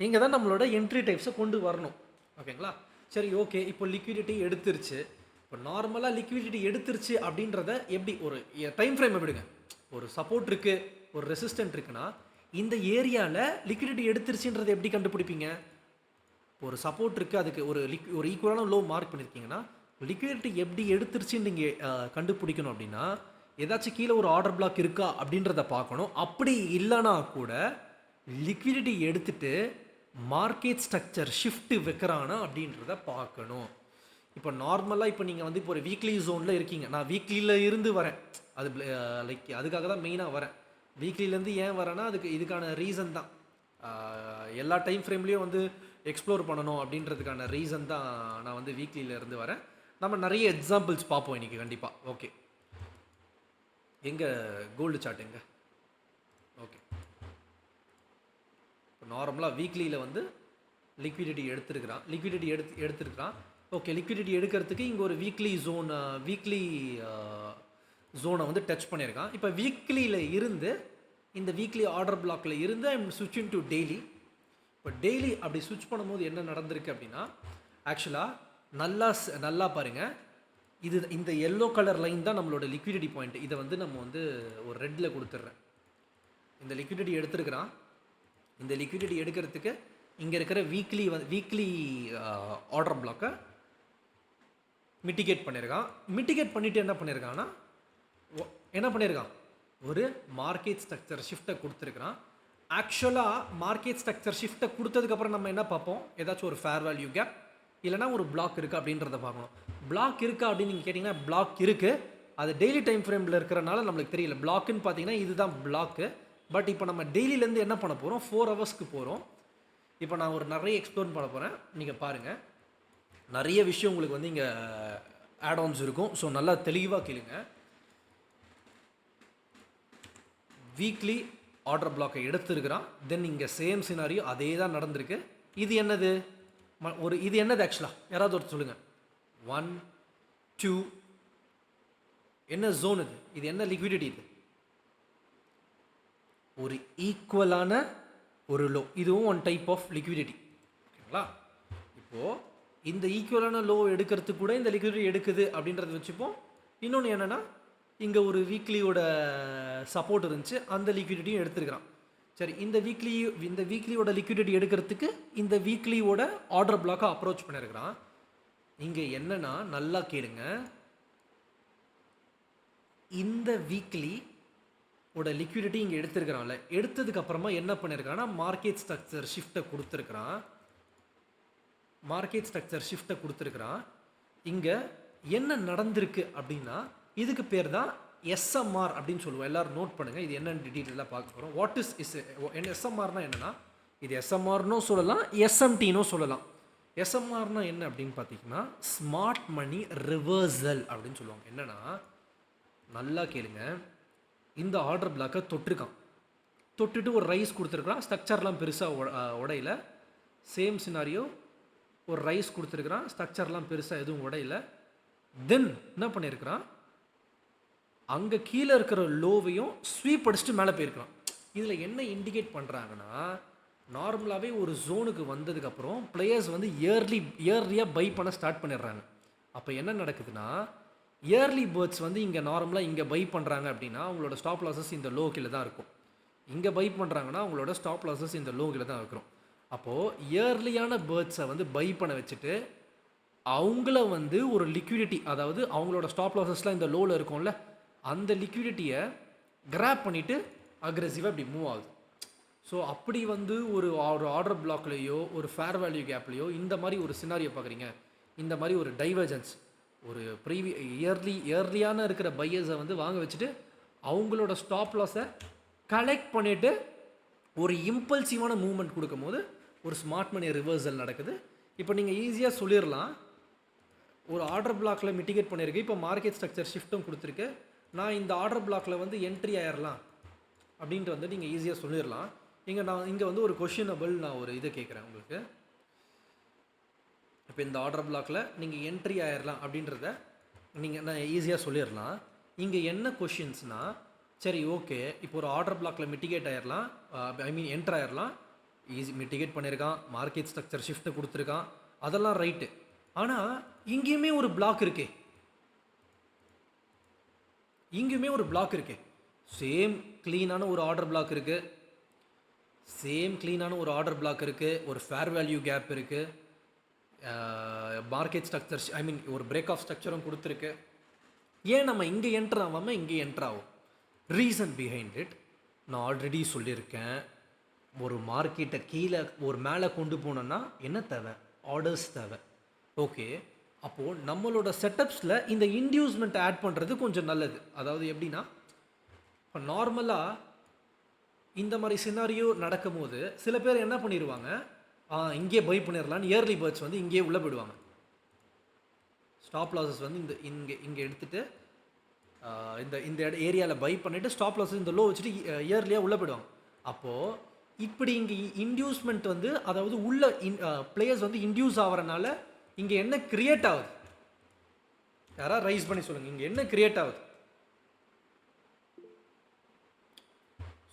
இங்கே தான் நம்மளோட என்ட்ரி டைப்ஸை கொண்டு வரணும். ஓகேங்களா, சரி ஓகே. இப்போ லிக்விடிட்டி எடுத்துருச்சு. இப்போ நார்மலாக லிக்விடிட்டி எடுத்துருச்சு அப்படின்றத எப்படி ஒரு டைம் ஃப்ரேம் விடுங்க. ஒரு சப்போர்ட் இருக்குது, ஒரு ரெசிஸ்டன்ட் இருக்குன்னா இந்த ஏரியாவில் லிக்விடிட்டி எடுத்துருச்சுன்றதை எப்படி கண்டுபிடிப்பீங்க? ஒரு சப்போர்ட் இருக்குது, அதுக்கு ஒரு ஈக்குவலான லோ மார்க் பண்ணியிருக்கீங்கன்னா லிக்விடிட்டி எப்படி எடுத்துருச்சுன்னு நீங்கள் கண்டுபிடிக்கணும். அப்படின்னா ஏதாச்சும் கீழே ஒரு ஆர்டர் பிளாக் இருக்கா அப்படின்றத பார்க்கணும். அப்படி இல்லைனா கூட லிக்விடிட்டி எடுத்துகிட்டு மார்க்கெட் ஸ்ட்ரக்சர் ஷிஃப்ட் வைக்கிறானா அப்படின்றத பார்க்கணும். இப்போ நார்மலாக இப்போ நீங்கள் வந்து இப்போ ஒரு வீக்லி ஜோனில் இருக்கீங்க. நான் வீக்லியில் இருந்து வரேன், அது லைக் அதுக்காக தான் மெயினாக வரேன். வீக்லிலேருந்து ஏன் வரேன்னா இதுக்கான ரீசன் தான். எல்லா டைம் ஃப்ரேம்லேயும் வந்து எக்ஸ்ப்ளோர் பண்ணணும் அப்படின்றதுக்கான ரீசன் தான் நான் வந்து வீக்லியிலேருந்து வரேன். நம்ம நிறைய எக்ஸாம்பிள்ஸ் பார்ப்போம் இன்றைக்கி கண்டிப்பாக. ஓகே, எங்கே கோல்டு சார்ட் எங்கே? ஓகே, இப்போ நார்மலாக வீக்லியில் வந்து லிக்விடிட்டி எடுத்துருக்கிறான். ஓகே, லிக்விடிட்டி எடுக்கிறதுக்கு இங்கே ஒரு வீக்லி ஜோனை வந்து டச் பண்ணியிருக்கான். இப்போ வீக்லியில் இருந்து இந்த வீக்லி ஆர்டர் பிளாக்ல இருந்து ஐம் ஸ்விட்சிங் டு டெய்லி. இப்போ டெய்லி அப்படி ஸ்விட்ச் பண்ணும்போது என்ன நடந்திருக்கு அப்படின்னா, ஆக்சுவலாக நல்லா பாருங்கள், இந்த எல்லோ கலர் லைன் தான் நம்மளோட லிக்விடிட்டி பாயிண்ட். இதை வந்து நம்ம வந்து ஒரு ரெட்டில் கொடுத்துட்றேன். இந்த லிக்விடிட்டி எடுத்துருக்கிறான். இந்த லிக்விடிட்டி எடுக்கிறதுக்கு இங்கே இருக்கிற வீக்லி ஆர்டர் பிளாக்கை மிட்டிகேட் பண்ணியிருக்கான். மிட்டிகேட் பண்ணிவிட்டு என்ன பண்ணியிருக்கான்னா, ஒரு மார்க்கெட் ஸ்ட்ரக்சர் ஷிஃப்ட்டை கொடுத்துருக்குறான். ஆக்சுவலாக மார்க்கெட் ஸ்ட்ரக்சர் ஷிஃப்ட்டை கொடுத்ததுக்கப்புறம் நம்ம என்ன பார்ப்போம், ஏதாச்சும் ஒரு ஃபேர் வேல்யூ கேப் இல்லைனா ஒரு பிளாக் இருக்குது அப்படின்றத பார்க்கணும். பிளாக் இருக்கா அப்படின்னு நீங்கள் கேட்டிங்கன்னா பிளாக் இருக்குது. அது டெய்லி டைம் ஃப்ரேமில் இருக்கிறனால நம்மளுக்கு தெரியல. பிளாக்குன்னு பார்த்தீங்கன்னா இதுதான் பிளாக்கு. பட் இப்போ நம்ம டெய்லியிலேருந்து என்ன பண்ண போகிறோம், 4 ஹவர்ஸ்க்கு போகிறோம். இப்போ நான் ஒரு நிறைய எக்ஸ்ப்ளோர் பண்ண போகிறேன். நீங்கள் பாருங்கள், நிறைய விஷயம் உங்களுக்கு வந்து இங்கே ஆட் ஆன்ஸ் இருக்கும். ஸோ நல்லா தெளிவாக கேளுங்க. வீக்லி ஆர்டர் பிளாக்கை எடுத்துருக்கிறான். தென் இங்கே சேம் சினாரியோ அதே தான் நடந்திருக்கு. இது என்னது, இது என்னது ஆக்சுவலாக யாராவது ஒருத்தர் சொல்லுங்கள். 1 2 என்ன ஜோன் இது, இது என்ன லிக்விடிட்டி, இது ஒரு ஈக்குவலான ஒரு லோ. இதுவும் ஒன் டைப் ஆஃப் லிக்விடிட்டி. ஓகேங்களா? இப்போது இந்த ஈக்குவலான லோ எடுக்கிறதுக்கு கூட இந்த லிக்விடிட்டி எடுக்குது அப்படின்றத வச்சுப்போம். இன்னொன்று என்னென்னா, இங்கே ஒரு வீக்லியோட சப்போர்ட் இருந்துச்சு, அந்த லிக்விடிட்டியும் எடுத்துருக்கிறான். சரி, இந்த வீக்லியோட லிக்விடிட்டி எடுக்கிறதுக்கு இந்த வீக்லியோட ஆர்டர் பிளாக்கை அப்ரோச் பண்ணியிருக்கிறான். இங்கே என்னன்னா நல்லா கேளுங்க, இந்த வீக்லி ஓட லிக்விடிட்டி இங்கே எடுத்துருக்கிறான்ல, எடுத்ததுக்கு அப்புறமா என்ன பண்ணியிருக்கான்னா மார்க்கெட் ஸ்ட்ரக்சர் ஷிஃப்ட்டை கொடுத்துருக்கிறான். இங்கே என்ன நடந்திருக்கு அப்படின்னா, இதுக்கு பேர் தான் எஸ்எம்ஆர் அப்படின்னு சொல்லுவோம். எல்லோரும் நோட் பண்ணுங்கள், இது என்னென்னு டீட்டெயிலாக பார்க்க போகிறோம். வாட் இஸ் எஸ்எம்ஆர்னா என்னென்னா, இது எஸ்எம்ஆர்னும் சொல்லலாம், எஸ்எம்டினும் சொல்லலாம். எஸ்எம்ஆர்னா என்ன அப்படின்னு பார்த்தீங்கன்னா, ஸ்மார்ட் மணி ரிவர்சல் அப்படின்னு சொல்லுவாங்க. என்னென்னா, நல்லா கேளுங்க, இந்த ஆர்டர் பிளாக்கை தொட்டுட்டு ஒரு ரைஸ் கொடுத்துருக்குறான். ஸ்ட்ரக்சர்லாம் பெருசாக உடையில. சேம் சினாரியோ, ஒரு ரைஸ் கொடுத்துருக்குறான், ஸ்ட்ரக்சர்லாம் பெருசாக எதுவும் உடையில. தென் என்ன பண்ணியிருக்கிறான், அங்கே கீழே இருக்கிற லோவையும் ஸ்வீப் அடிச்சுட்டு மேலே போயிருக்கிறான். இதில் என்ன இண்டிகேட் பண்ணுறாங்கன்னா, நார்மலாகவே ஒரு ஜோனுக்கு வந்ததுக்கப்புறம் பிளேயர்ஸ் வந்து இயர்லியாக பை பண்ண ஸ்டார்ட் பண்ணிடுறாங்க. அப்போ என்ன நடக்குதுன்னா, இயர்லி பேர்ட்ஸ் வந்து இங்கே நார்மலாக இங்கே பை பண்ணுறாங்க அப்படின்னா அவங்களோட ஸ்டாப் லாஸஸ் இந்த லோ கீழே தான் இருக்கும். இங்கே பை பண்ணுறாங்கன்னா அவங்களோட ஸ்டாப் லாஸஸ் இந்த லோ கீழே தான் இருக்கிறோம். அப்போது இயர்லியான பேர்ட்ஸை வந்து பை பண்ண வச்சுட்டு அவங்கள வந்து ஒரு லிக்விடிட்டி, அதாவது அவங்களோட ஸ்டாப் லாஸஸ்லாம் இந்த லோவில் இருக்கும்ல, அந்த லிக்விடிட்டியை கிராப் பண்ணிவிட்டு அக்ரெசிவாக இப்படி மூவ் ஆகுது. ஸோ அப்படி வந்து ஒரு ஆர்டர் பிளாக்லேயோ ஒரு ஃபேர் வேல்யூ கேப்லேயோ இந்த மாதிரி ஒரு சினாரியோ பார்க்குறீங்க, இந்த மாதிரி ஒரு டைவர்ஜன்ஸ், ஒரு இயர்லியான இருக்கிற பையர்ஸை வந்து வாங்க வச்சுட்டு அவங்களோட ஸ்டாப் லாஸை கலெக்ட் பண்ணிவிட்டு ஒரு இம்பல்சிவான மூவ்மெண்ட் கொடுக்கும் போது ஒரு ஸ்மார்ட் மணி ரிவர்சல் நடக்குது. இப்போ நீங்கள் ஈஸியாக சொல்லிடலாம், ஒரு ஆர்டர் பிளாக்கில் மிட்டிகேட் பண்ணியிருக்கு, இப்போ மார்க்கெட் ஸ்ட்ரக்சர் ஷிஃப்ட்டும் கொடுத்துருக்கு, நான் இந்த ஆர்டர் பிளாக்கில் வந்து என்ட்ரி ஆயிடலாம் அப்படின்ட்டு வந்து நீங்கள் ஈஸியாக சொல்லிடலாம். இங்கே வந்து ஒரு கொஷினபிள் நான் ஒரு இதை கேட்குறேன் உங்களுக்கு. இப்போ இந்த ஆர்டர் பிளாக்கில் நீங்கள் என்ட்ரி ஆயிடலாம் அப்படின்றத நான் ஈஸியாக சொல்லிடலாம். இங்கே என்ன கொஷின்ஸ்னால், சரி ஓகே, இப்போ ஒரு ஆர்டர் பிளாக்கில் மிட்டிகேட் ஆயிடலாம், என்ட்ரு ஆயிடலாம், ஈஸி மிட்டிகேட் பண்ணியிருக்கான், மார்க்கெட் ஸ்ட்ரக்சர் ஷிஃப்ட்டை கொடுத்துருக்கான், அதெல்லாம் ரைட்டு. ஆனால் இங்கேயுமே ஒரு பிளாக் இருக்கே, சேம் க்ளீனான ஒரு ஆர்டர் பிளாக் இருக்குது, ஒரு ஃபேர் வேல்யூ கேப் இருக்குது, மார்க்கெட் ஸ்ட்ரக்சர் ஒரு பிரேக் ஆஃப் ஸ்ட்ரக்சரும் கொடுத்துருக்கு. ஏன் நம்ம இங்கே என்ட்ரு ஆகாமல் இங்கே என்ட்ரு ஆகும்? ரீசன் பிஹைண்ட் இட் நான் ஆல்ரெடி சொல்லியிருக்கேன். ஒரு மார்க்கெட்டை கீழே ஒரு மேலே கொண்டு போனோன்னா என்ன தேவை? ஆர்டர்ஸ் தேவை. ஓகே, அப்போது நம்மளோட செட்டப்ஸில் இந்த இன்டியூஸ்மெண்ட் ஆட் பண்ணுறது கொஞ்சம் நல்லது. அதாவது எப்படின்னா, இப்போ நார்மலாக இந்த மாதிரி சினாரியோ நடக்கும் போது சில பேர் என்ன பண்ணிடுவாங்க, இங்கே பை பண்ணிடலான்னு இயர்லி பேர்ட்ஸ் வந்து இங்கேயே உள்ளே போயிடுவாங்க. ஸ்டாப் லாஸஸ் வந்து இங்கே எடுத்துகிட்டு இந்த ஏரியாவில் பை பண்ணிவிட்டு ஸ்டாப் லாஸஸ் இந்த லோ வச்சுட்டு இயர்லியாக உள்ளே போயிடுவாங்க. அப்போது இப்படி இங்கே இன்டியூஸ்மெண்ட் வந்து, அதாவது உள்ள பிளேயர்ஸ் வந்து இன்டியூஸ் ஆகிறனால இங்கே என்ன கிரியேட் ஆகுது? யாராவது ரைஸ் பண்ணி சொல்லுங்கள், இங்கே என்ன கிரியேட் ஆகுது?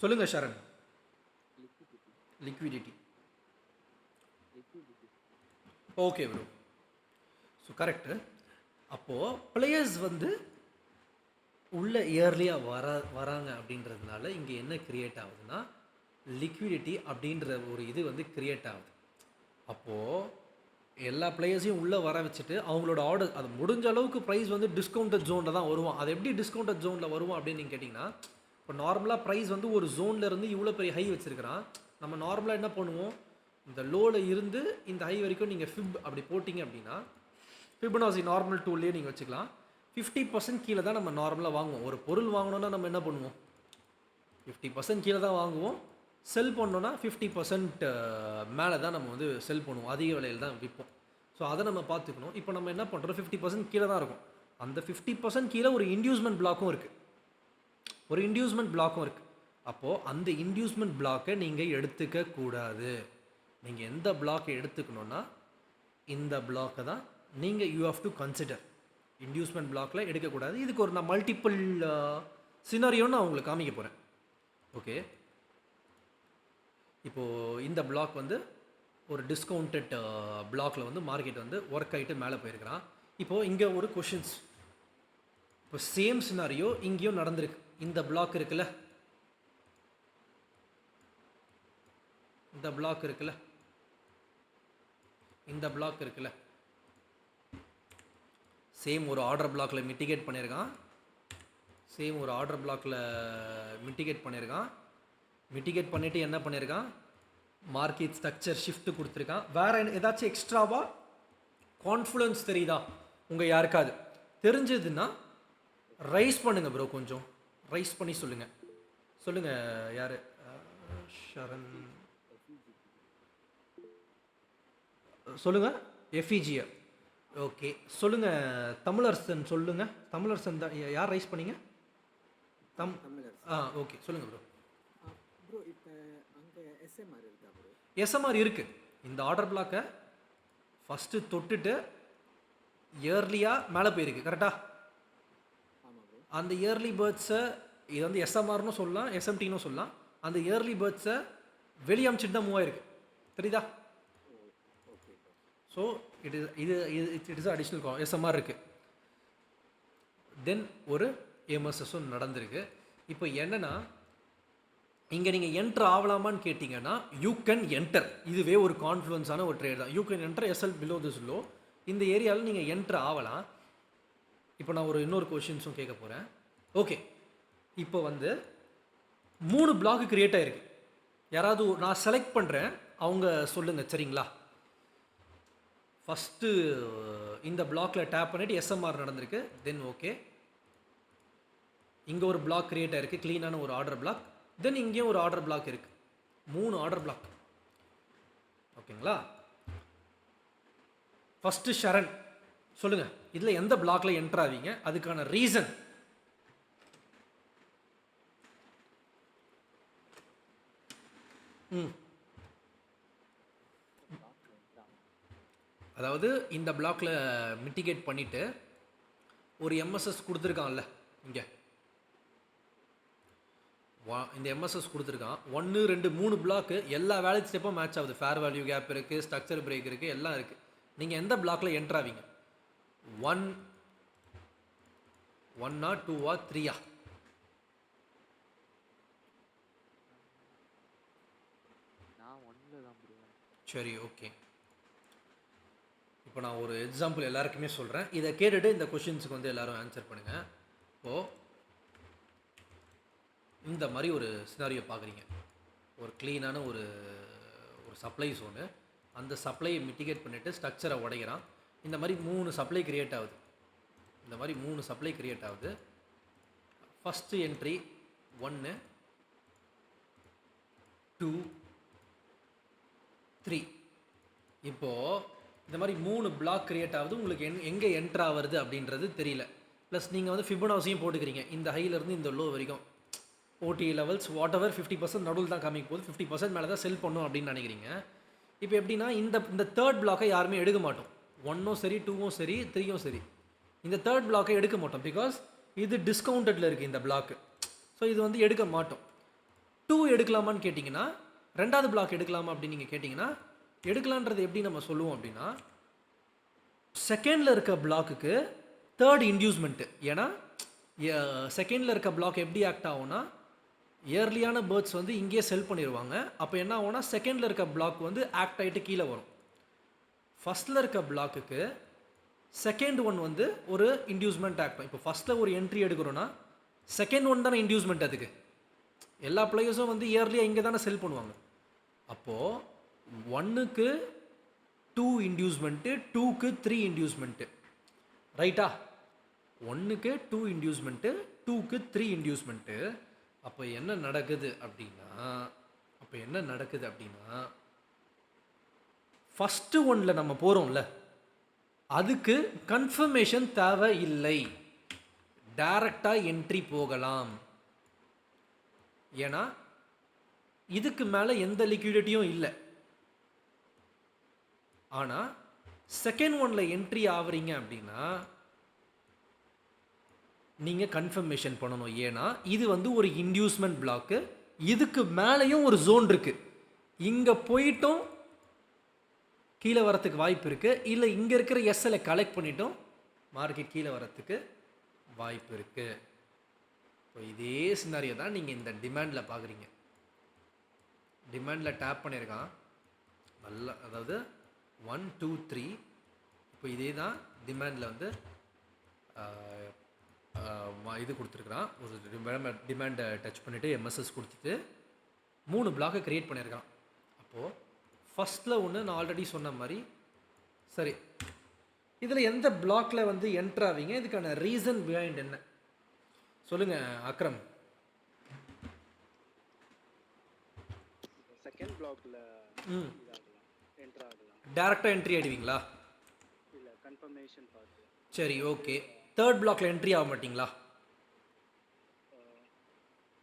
சொல்லுங்கள் Sharan. Liquidity. Okay bro, so correct. அப்போது பிளேயர்ஸ் வந்து உள்ள இயர்லியாக வராங்க அப்படின்றதுனால இங்கே என்ன கிரியேட் ஆகுதுன்னா லிக்விடிட்டி அப்படின்ற ஒரு இது வந்து கிரியேட் ஆகுது. அப்போது எல்லா பிளேயர்ஸையும் உள்ளே வர வச்சுட்டு அவங்களோட ஆர்டர் அது முடிஞ்ச அளவுக்கு ப்ரைஸ் வந்து டிஸ்கவுண்டட் ஜோனில் தான் வருவான். அது எப்படி டிஸ்கவுண்டட் ஜோனில் வருவான் அப்படின்னு நீங்கள் கேட்டிங்கன்னா, இப்போ நார்மலாக ப்ரைஸ் வந்து ஒரு ஜோனில் இருந்து இவ்வளோ பெரிய ஹை வச்சுருக்கிறான். நம்ம நார்மலாக என்ன பண்ணுவோம், இந்த லோவில் இருந்து இந்த ஹை வரைக்கும் நீங்கள் ஃபிப் அப்படி போட்டிங்க அப்படின்னா, ஃபிபனாசி நார்மல் டூல்லேயே நீங்கள் வச்சுக்கலாம். 50% கீழே தான் நம்ம நார்மலாக வாங்குவோம். ஒரு பொருள் வாங்கினோன்னா நம்ம என்ன பண்ணுவோம், 50% கீழே தான் வாங்குவோம். செல் பண்ணோன்னா 50% மேலே தான் நம்ம வந்து செல் பண்ணுவோம், அதிக விலையில் தான் விற்போம். ஸோ அதை நம்ம பார்த்துக்கணும். இப்போ நம்ம என்ன பண்ணுறோம், 50% கீழே தான் இருக்கும். அந்த 50% கீழே ஒரு இன்டியூஸ்மெண்ட் பிளாக்கும் இருக்குது, ஒரு இன்டியூஸ்மெண்ட் பிளாக்கும் இருக்குது. அப்போது அந்த இன்டியூஸ்மெண்ட் பிளாக்கை நீங்கள் எடுத்துக்க கூடாது. நீங்கள் எந்த பிளாக்கை எடுத்துக்கணுன்னா இந்த பிளாக்கை தான் நீங்கள் you have to consider. Inducement பிளாக்கில் எடுக்கக்கூடாது. இதுக்கு ஒரு நான் மல்டிபிள் சினாரியோன்னு நான் உங்களுக்கு காமிக்க போகிறேன். ஓகே, இப்போது இந்த பிளாக் வந்து ஒரு டிஸ்கவுண்டட் பிளாக்கில் வந்து மார்க்கெட் வந்து ஒர்க் ஆகிட்டு மேலே போயிருக்கிறான். இப்போது இங்கே ஒரு கொஷின்ஸ், இப்போ சேம் சினாரியோ இங்கேயும் நடந்திருக்கு. இந்த பிளாக் இருக்குல்ல, இந்த பிளாக் இருக்குல்ல, இந்த பிளாக் இருக்குல்ல, சேம் ஒரு ஆர்டர் பிளாக்கில் மிட்டிகேட் பண்ணியிருக்கான். சேம் ஒரு ஆர்டர் பிளாக்கில் மிட்டிகேட் பண்ணியிருக்கான். மிட்டிகேட் பண்ணிவிட்டு என்ன பண்ணியிருக்கான், மார்க்கெட் ஸ்ட்ரக்சர் ஷிஃப்ட் கொடுத்துருக்கான். வேறு ஏதாச்சும் எக்ஸ்ட்ராவாக கான்ஃபிடன்ஸ் தெரியுதா உங்கள் யாருக்காவது? தெரிஞ்சதுன்னா ரைஸ் பண்ணுங்கள் ப்ரோ, கொஞ்சம் ரைஸ் பண்ணி சொல்லுங்கள். சொல்லுங்கள் யார்? ஷரண் சொல்லுங்கள். எஃப்இஜியா. ஓகே சொல்லுங்கள். தமிழரசன் சொல்லுங்கள். தமிழரசன் தான். யார் ரைஸ் பண்ணீங்க? ஓகே சொல்லுங்கள் ப்ரோ. ப்ரோ இப்போ அங்கே எஸ்எம்ஆர் இருக்கா ப்ரோ? எஸ்எம்ஆர் இருக்குது. இந்த ஆர்டர் பிளாக்கை ஃபஸ்ட்டு தொட்டுட்டு இயர்லியாக மேலே போயிருக்கு, கரெக்டாக? ஆமாம் ப்ரோ. அந்த இயர்லி பேர்ட்ஸை இது வந்து எஸ்எம்ஆர்னு சொல்லலாம், எஸ்எம்டின்னு சொல்லலாம். அந்த இயர்லி பேர்ட்ஸை வெளியே அமிச்சிட்டு தான் மூவ் ஆயிருக்கு, தெரியுதா? Okay bro. So it is additional SMR இருக்குது. தென் ஒரு எம்எஸ்எஸும் நடந்திருக்கு. இப்போ என்னென்னா, இங்கே நீங்கள் என்ட்ரு ஆகலாமான்னு கேட்டிங்கன்னா யூ கேன் என்டர். இதுவே ஒரு கான்ஃப்ளூன்ஸான ஒரு ட்ரேட் தான். You can enter SL below this low. இந்த ஏரியாவில் நீங்கள் என்ட்ரு ஆகலாம். இப்போ நான் ஒரு இன்னொரு கொஷின்ஸும் கேட்க போகிறேன். ஓகே, இப்போ வந்து 3 பிளாக் கிரியேட் ஆகிருக்கு. யாராவது நான் செலக்ட் பண்ணுறேன், அவங்க சொல்லுங்கள் சரிங்களா? ஃபஸ்ட்டு இந்த பிளாக்கில் டேப் பண்ணிவிட்டு எஸ்எம்ஆர் நடந்திருக்கு. தென் ஓகே, இங்கே ஒரு பிளாக் கிரியேட் ஆகிருக்கு, க்ளீனான ஒரு ஆர்டர் பிளாக். தென் இங்கேயும் ஒரு ஆர்டர் பிளாக் இருக்குது, 3 ஆர்டர் பிளாக். ஓகேங்களா? ஃபஸ்ட்டு ஷரண் சொல்லுங்கள், இதில் எந்த பிளாக்கில் என்ட்ரு ஆவீங்க, அதுக்கான ரீசன்? அதாவது இந்த பிளாக்கில் மிட்டிகேட் பண்ணிவிட்டு ஒரு எம்எஸ்எஸ் கொடுத்துருக்கான்ல, இங்கே இந்த எம்எஸ்எஸ் கொடுத்துருக்கான். 1 2 3 பிளாக்கு எல்லா வேலிட் ஸ்டெப்பும் மேட்ச் ஆகுது. ஃபேர் வேல்யூ கேப் இருக்குது, ஸ்ட்ரக்சர் பிரேக் இருக்குது, எல்லாம் இருக்குது. நீங்கள் எந்த பிளாக்கில் என்ட்ரு ஆவீங்க? 1 1 2 3? நான் 1ல தான் ப்ரோ. சரி ஓகே. இப்போ நான் ஒரு எக்ஸாம்பிள் எல்லாருக்குமே சொல்கிறேன், இதை கேட்டுட்டு இந்த கொஷின்ஸுக்கு வந்து எல்லோரும் ஆன்சர் பண்ணுங்கள். இப்போது இந்த மாதிரி ஒரு சினாரியோ பார்க்குறீங்க. ஒரு க்ளீனான ஒரு சப்ளை ஸோனு. அந்த சப்ளையை மிட்டிகேட் பண்ணிவிட்டு ஸ்ட்ரக்சரை உடைக்கிறான். இந்த மாதிரி 3 சப்ளை க்ரியேட் ஆகுது. இந்த மாதிரி 3 சப்ளை க்ரியேட் ஆகுது. First entry 1 2 3. இப்போது இந்த மாதிரி 3 பிளாக் க்ரியேட் ஆகுது. உங்களுக்கு எங்கே என்ட்ரு ஆகுறது அப்படின்றது தெரியல. ப்ளஸ் நீங்கள் வந்து ஃபிபனாசியும் போட்டுக்கிறீங்க, இந்த ஹையிலேருந்து இந்த லோ வரைக்கும். ஓடி லெவல்ஸ் வாட் எவர் 50% நடுவில் தான் காமிக்க போகுது, 50% மேலே தான் செல் பண்ணும் அப்படின்னு நினைக்கிறீங்க. இப்போ எப்படின்னா இந்த தேர்ட் பிளாக்கை யாருமே எடுக்க மாட்டோம். ஒன்னும் சரி, டூவும் சரி, த்ரீயும் சரி. இந்த தேர்ட் பிளாக்கை எடுக்க மாட்டோம் பிகாஸ் இது டிஸ்கவுண்டடில் இருக்குது இந்த பிளாக்கு. ஸோ இது வந்து எடுக்க மாட்டோம். 2 எடுக்கலாமான்னு கேட்டிங்கன்னா, ரெண்டாவது பிளாக் எடுக்கலாமா அப்படின்னு நீங்கள் கேட்டிங்கன்னா, எடுக்கலான்றது எப்படி நம்ம சொல்லுவோம் அப்படின்னா, செகண்டில் இருக்க பிளாக்குக்கு தேர்ட் இன்டியூஸ்மெண்ட்டு. ஏன்னா செகண்டில் இருக்க பிளாக் எப்படி ஆக்ட் ஆகும்னா, இயர்லியான பேர்ட்ஸ் வந்து இங்கேயே செல் பண்ணிடுவாங்க. அப்போ என்ன ஆகும்னா செகண்டில் இருக்க பிளாக் வந்து ஆக்ட் ஆகிட்டு கீழே வரும். ஃபஸ்ட்டில் இருக்க பிளாக்குக்கு செகண்ட் ஒன் வந்து ஒரு இன்டியூஸ்மெண்ட் ஆக்ட். இப்போ ஃபஸ்ட்டில் ஒரு என்ட்ரி எடுக்கிறோன்னா செகண்ட் ஒன் தானே இன்டியூஸ்மெண்ட். அதுக்கு எல்லா பிளேயர்ஸும் வந்து இயர்லியாக இங்கே தானே செல் பண்ணுவாங்க. அப்போது 1க்கு 2 இன்டியூஸ்மெண்ட்டு, 2க்கு 3 இன்டியூஸ்மெண்ட்டு, ரைட்டா? 1க்கு 2 இன்டியூஸ்மெண்ட்டு, 2க்கு 3 இன்டியூஸ்மெண்ட்டு. அப்போ என்ன நடக்குது அப்படின்னா ஃபஸ்ட்டு ஒன்றில் நம்ம போகிறோம்ல, அதுக்கு கன்ஃபர்மேஷன் தேவை இல்லை, டைரக்டாக என்ட்ரி போகலாம். ஏன்னா இதுக்கு மேலே எந்த லிக்விடிட்டியும் இல்லை. ஆனால் செகண்ட் ஒன்றில் என்ட்ரி ஆகுறீங்க அப்படின்னா நீங்கள் கன்ஃபர்மேஷன் பண்ணணும். ஏன்னா இது வந்து ஒரு இன்டியூஸ்மெண்ட் பிளாக்கு. இதுக்கு மேலேயும் ஒரு ஜோன் இருக்குது. இங்கே போயிட்டும் கீழே வரத்துக்கு வாய்ப்பு இருக்குது, இல்லை இங்கே இருக்கிற எஸ்எல்ஐ கலெக்ட் பண்ணிட்டோம் மார்க்கெட் கீழே வரத்துக்கு வாய்ப்பு இருக்குது. ஸோ இதே சினாரியோ தான் நீங்கள் இந்த டிமாண்டில் பார்க்குறீங்க. டிமாண்டில் டேப் பண்ணியிருக்கான் நல்லா, அதாவது 1 2 3. இப்போ இதே தான் டிமாண்டில் வந்து இது கொடுத்துருக்குறான். ஒரு டிமாண்டை டச் பண்ணிவிட்டு எம்எஸ்எஸ் கொடுத்துட்டு 3 பிளாக்கை க்ரியேட் பண்ணியிருக்கான். அப்போது ஃபஸ்ட்டில் ஒன்று நான் ஆல்ரெடி சொன்ன மாதிரி சரி. இதில் எந்த பிளாக்கில் வந்து என்ட்ரு ஆவீங்க, இதுக்கான ரீசன் பிஹைண்ட் என்ன சொல்லுங்கள் அக்ரம். செகண்ட் பிளாக்ல என்டர் ஆகலாம். டேரெக்டாக என்ட்ரி ஆகிடுவீங்களா? இல்லை, கன்ஃபர்மேஷன் பார்த்து. சரி, ஓகே. தேர்ட் பிளாக்ல என்ட்ரி ஆக மாட்டிங்களா?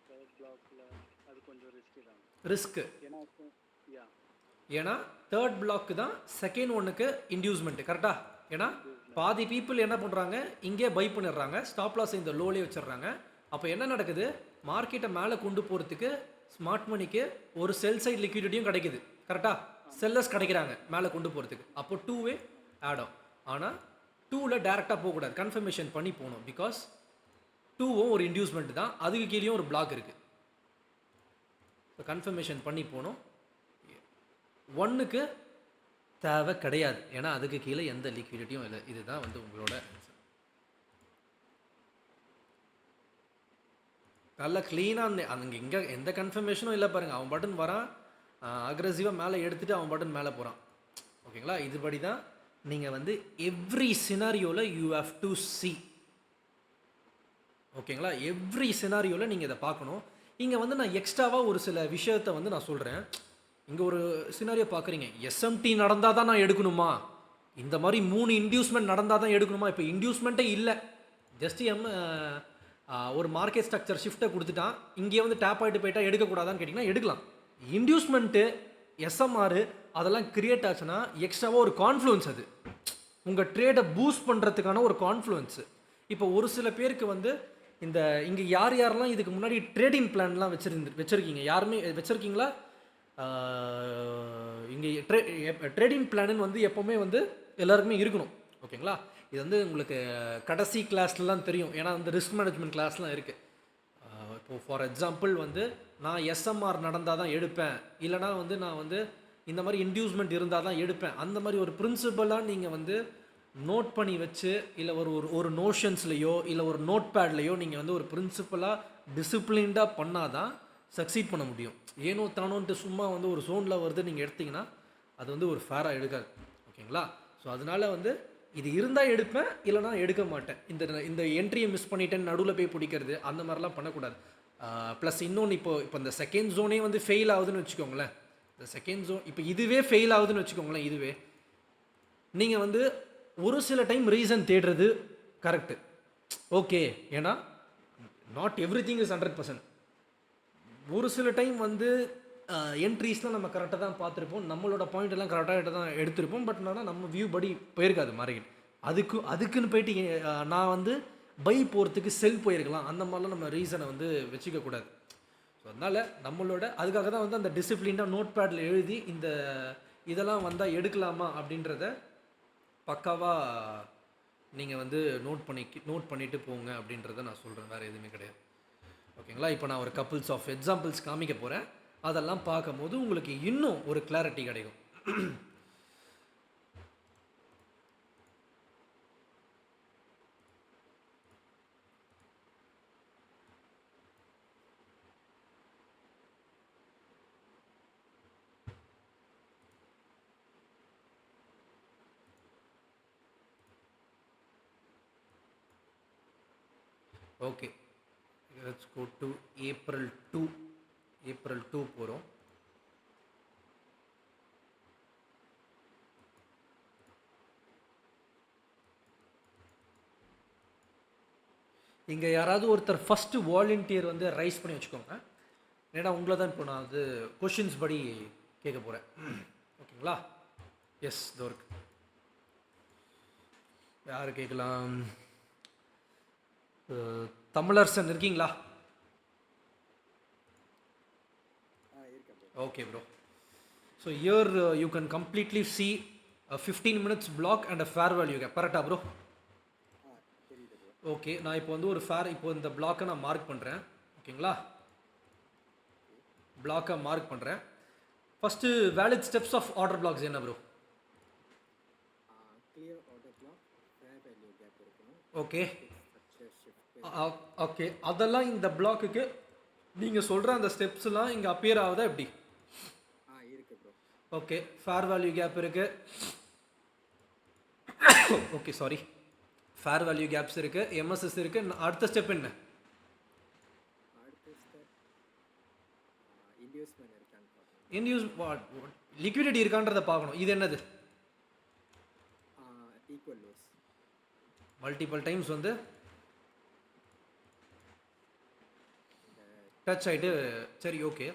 தேர்ட் பிளாக்ல அது கொஞ்சம் ரிஸ்க் தான். ரிஸ்க்கு யா, ஏன்னா தேர்ட் பிளாக்கு தான் செகண்ட் ஒன்றுக்கு இன்டியூஸ்மெண்ட்டு, கரெக்டாக? ஏன்னா பாதி பீப்புள் என்ன பண்ணுறாங்க, இங்கே பை பண்ணிடுறாங்க, ஸ்டாப் லாஸ் இந்த லோலே வச்சிடுறாங்க. அப்போ என்ன நடக்குது, மார்க்கெட்டை மேலே கொண்டு போகிறதுக்கு ஸ்மார்ட் மணிக்கு ஒரு செல் சைட் லிக்விடிட்டியும் கிடைக்குது, கரெக்டாக? செல்லர்ஸ் கிடைக்கிறாங்க மேலே கொண்டு போகிறதுக்கு. அப்போ 2வே ஆட் ஆகும். ஆனால் 2ல் டேரெக்டாக போகக்கூடாது, கன்ஃபர்மேஷன் பண்ணி போகணும். பிகாஸ் 2வும் ஒரு இன்டியூஸ்மெண்ட் தான், அதுக்கு கீழேயும் ஒரு பிளாக் இருக்குது. இப்போ கன்ஃபர்மேஷன் பண்ணி போகணும். 1க்கு தேவை கிடையாது, ஏன்னா அதுக்கு கீழே எந்த லிக்விடிட்டியும் இல்லை. இதுதான் வந்து உங்களோட ஆன்சர். நல்லா க்ளீனாக அங்கே இங்கே எந்த கன்ஃபர்மேஷனும் இல்லை பாருங்கள். அவன் பட்டன் வரான், அக்ரெசிவாக மேலே எடுத்துகிட்டு அவன் பட்டன் மேலே போகிறான். ஓகேங்களா? இதுபடி தான் நீங்கள் வந்து எவ்ரி சினாரியோவில் யூ ஹேவ் டு சி. ஓகேங்களா? எவ்ரி சினாரியோவில் நீங்கள் இதை பார்க்கணும். இங்கே வந்து நான் எக்ஸ்ட்ராவாக ஒரு சில விஷயத்தை வந்து நான் சொல்கிறேன். இங்கே ஒரு சினாரியோ பார்க்குறீங்க, எஸ்எம்டி நடந்தால் தான் நான் எடுக்கணுமா, இந்த மாதிரி 3 இன்டியூஸ்மெண்ட் நடந்தால் தான் எடுக்கணுமா? இப்போ இன்டியூஸ்மெண்ட்டே இல்லை, ஜஸ்ட் ஒரு மார்க்கெட் ஸ்ட்ரக்சர் ஷிஃப்ட்டை கொடுத்துட்டான், இங்கே வந்து டேப் ஆகிட்டு போயிட்டா எடுக்கக்கூடாதான்னு கேட்டிங்கன்னா எடுக்கலாம். இன்டியூஸ்மெண்ட்டு எஸ்எம்ஆர் அதெல்லாம் கிரியேட் ஆச்சுன்னா எக்ஸ்ட்ராவாக ஒரு கான்ஃப்ளூயன்ஸ், அது உங்கள் ட்ரேடை பூஸ்ட் பண்ணுறதுக்கான ஒரு கான்ஃப்ளூயன்ஸு. இப்போ ஒரு சில பேருக்கு வந்து இந்த இங்கே யாரெல்லாம் இதுக்கு முன்னாடி ட்ரேடிங் பிளான்லாம் வச்சுருக்கீங்க, யாருமே வச்சுருக்கீங்களா? இங்கே ட்ரேடிங் பிளான்னு வந்து எப்போவுமே வந்து எல்லாருக்குமே இருக்கணும். ஓகேங்களா? இது வந்து உங்களுக்கு கடைசி கிளாஸ்லாம் தெரியும், ஏன்னா வந்து ரிஸ்க் மேனேஜ்மெண்ட் கிளாஸ்லாம் இருக்குது. இப்போது ஃபார் எக்ஸாம்பிள் வந்து நான் எஸ்எம்ஆர் நடந்தால் தான் எடுப்பேன், இல்லைனா வந்து நான் வந்து இந்த மாதிரி இன்டியூஸ்மெண்ட் இருந்தால் தான் எடுப்பேன், அந்த மாதிரி ஒரு பிரின்சிபலாக நீங்கள் வந்து நோட் பண்ணி வச்சு, இல்லை ஒரு நோஷன்ஸ்லையோ இல்லை ஒரு நோட் பேட்லையோ நீங்கள் வந்து ஒரு பிரின்சிபலாக டிசிப்ளின்டாக பண்ணால் தான் சக்சீட் பண்ண முடியும். ஏனோ தானோன்ட்டு சும்மா வந்து ஒரு ஜோனில் வருது நீங்கள் எடுத்திங்கன்னா அது வந்து ஒரு ஃபேராக எடுக்காது. ஓகேங்களா? ஸோ அதனால் வந்து இது இருந்தால் எடுப்பேன், இல்லைனா எடுக்க மாட்டேன், இந்த என்ட்ரியை மிஸ் பண்ணிட்டேன் நடுவில் போய் பிடிக்கிறது அந்த மாதிரிலாம் பண்ணக்கூடாது. ப்ளஸ் இன்னொன்று, இப்போ இந்த செகண்ட் ஜோனே வந்து ஃபெயில் ஆகுதுன்னு வச்சுக்கோங்களேன். இந்த செகண்ட் ஜோன் இப்போ இதுவே ஃபெயில் ஆகுதுன்னு வச்சுக்கோங்களேன். இதுவே நீங்கள் வந்து ஒரு சில டைம் ரீசன் தேடுறது கரெக்டு, ஓகே. ஏன்னா நாட் எவ்ரி திங் இஸ் 100%. ஒரு சில டைம் வந்து என்ட்ரீஸ்லாம் நம்ம கரெக்டாக தான் பார்த்துருப்போம், நம்மளோட பாயிண்ட் எல்லாம் கரெக்டாக தான் எடுத்திருப்போம். பட் ஆனால் நம்ம வியூ படி போயிருக்காது மார்க்கெட். அதுக்குன்னு போயிட்டு நான் வந்து பை போகிறதுக்கு செல் போயிருக்கலாம், அந்த மாதிரிலாம் நம்ம ரீசனை வந்து வச்சுக்கக்கூடாது. ஸோ அதனால் நம்மளோட அதுக்காக தான் வந்து அந்த டிசிப்ளினாக நோட் பேடில் எழுதி இந்த இதெல்லாம் வந்தால் எடுக்கலாமா அப்படின்றத பக்காவாக நீங்கள் வந்து நோட் பண்ணிவிட்டு போங்க அப்படின்றத நான் சொல்கிறேன், வேறு எதுவுமே கிடையாது. ஓகேங்களா? இப்போ நான் ஒரு கப்புள்ஸ் ஆஃப் எக்ஸாம்பிள்ஸ் காமிக்க போகிறேன். அதெல்லாம் பார்க்கும்போது உங்களுக்கு இன்னும் ஒரு கிளாரிட்டி கிடைக்கும். Okay, let's go to April 2 போகிறோம். இங்கே யாராவது ஒருத்தர் ஃபஸ்ட்டு வாலண்டியர் வந்து ரைஸ் பண்ணி வச்சுக்கோங்க. ஏன்னா உங்களை தான் இப்போ நான் வந்து கொஷின்ஸ் படி கேட்க போகிறேன். ஓகேங்களா? எஸ், தோர்க் யார் கேட்கலாம்? தமிழரசன் இருக்கீங்களா? Okay bro, so here you can completely see a 15 minutes block and a fair value gap. கரெக்டா bro? ஓகே, நான் இப்போ வந்து இப்போ இந்த பிளாக்கை நான் மார்க் பண்ணுறேன். ஓகேங்களா? பிளாக்கை மார்க் பண்ணுறேன். First valid steps of order blocks என்ன bro? clear order block, fair value gap இருக்கணும். ஓகே structure shift ஓகே, அதெல்லாம் இந்த பிளாக்குக்கு நீங்கள் சொல்கிற அந்த ஸ்டெப்ஸ்லாம் இங்கே அப்பியர் ஆகுதா எப்படி? இருக்கு bro. Okay, fair value gap இருக்குது. Okay sorry, fair value gaps இருக்குது, எம்எஸ்எஸ் இருக்குது. அடுத்த ஸ்டெப் என்ன? அடுத்த ஸ்டெப் இன்டியூஸ்மென்ட் இருக்கான்னு பார்க்கணும். லிக்விடிட்டி இருக்கான்றதை பார்க்கணும். இது என்னது? ஈக்குவல் லோஸ் மல்டிபிள் டைம்ஸ் வந்து டச் ஆகிட்டு. சரி, ஓகே.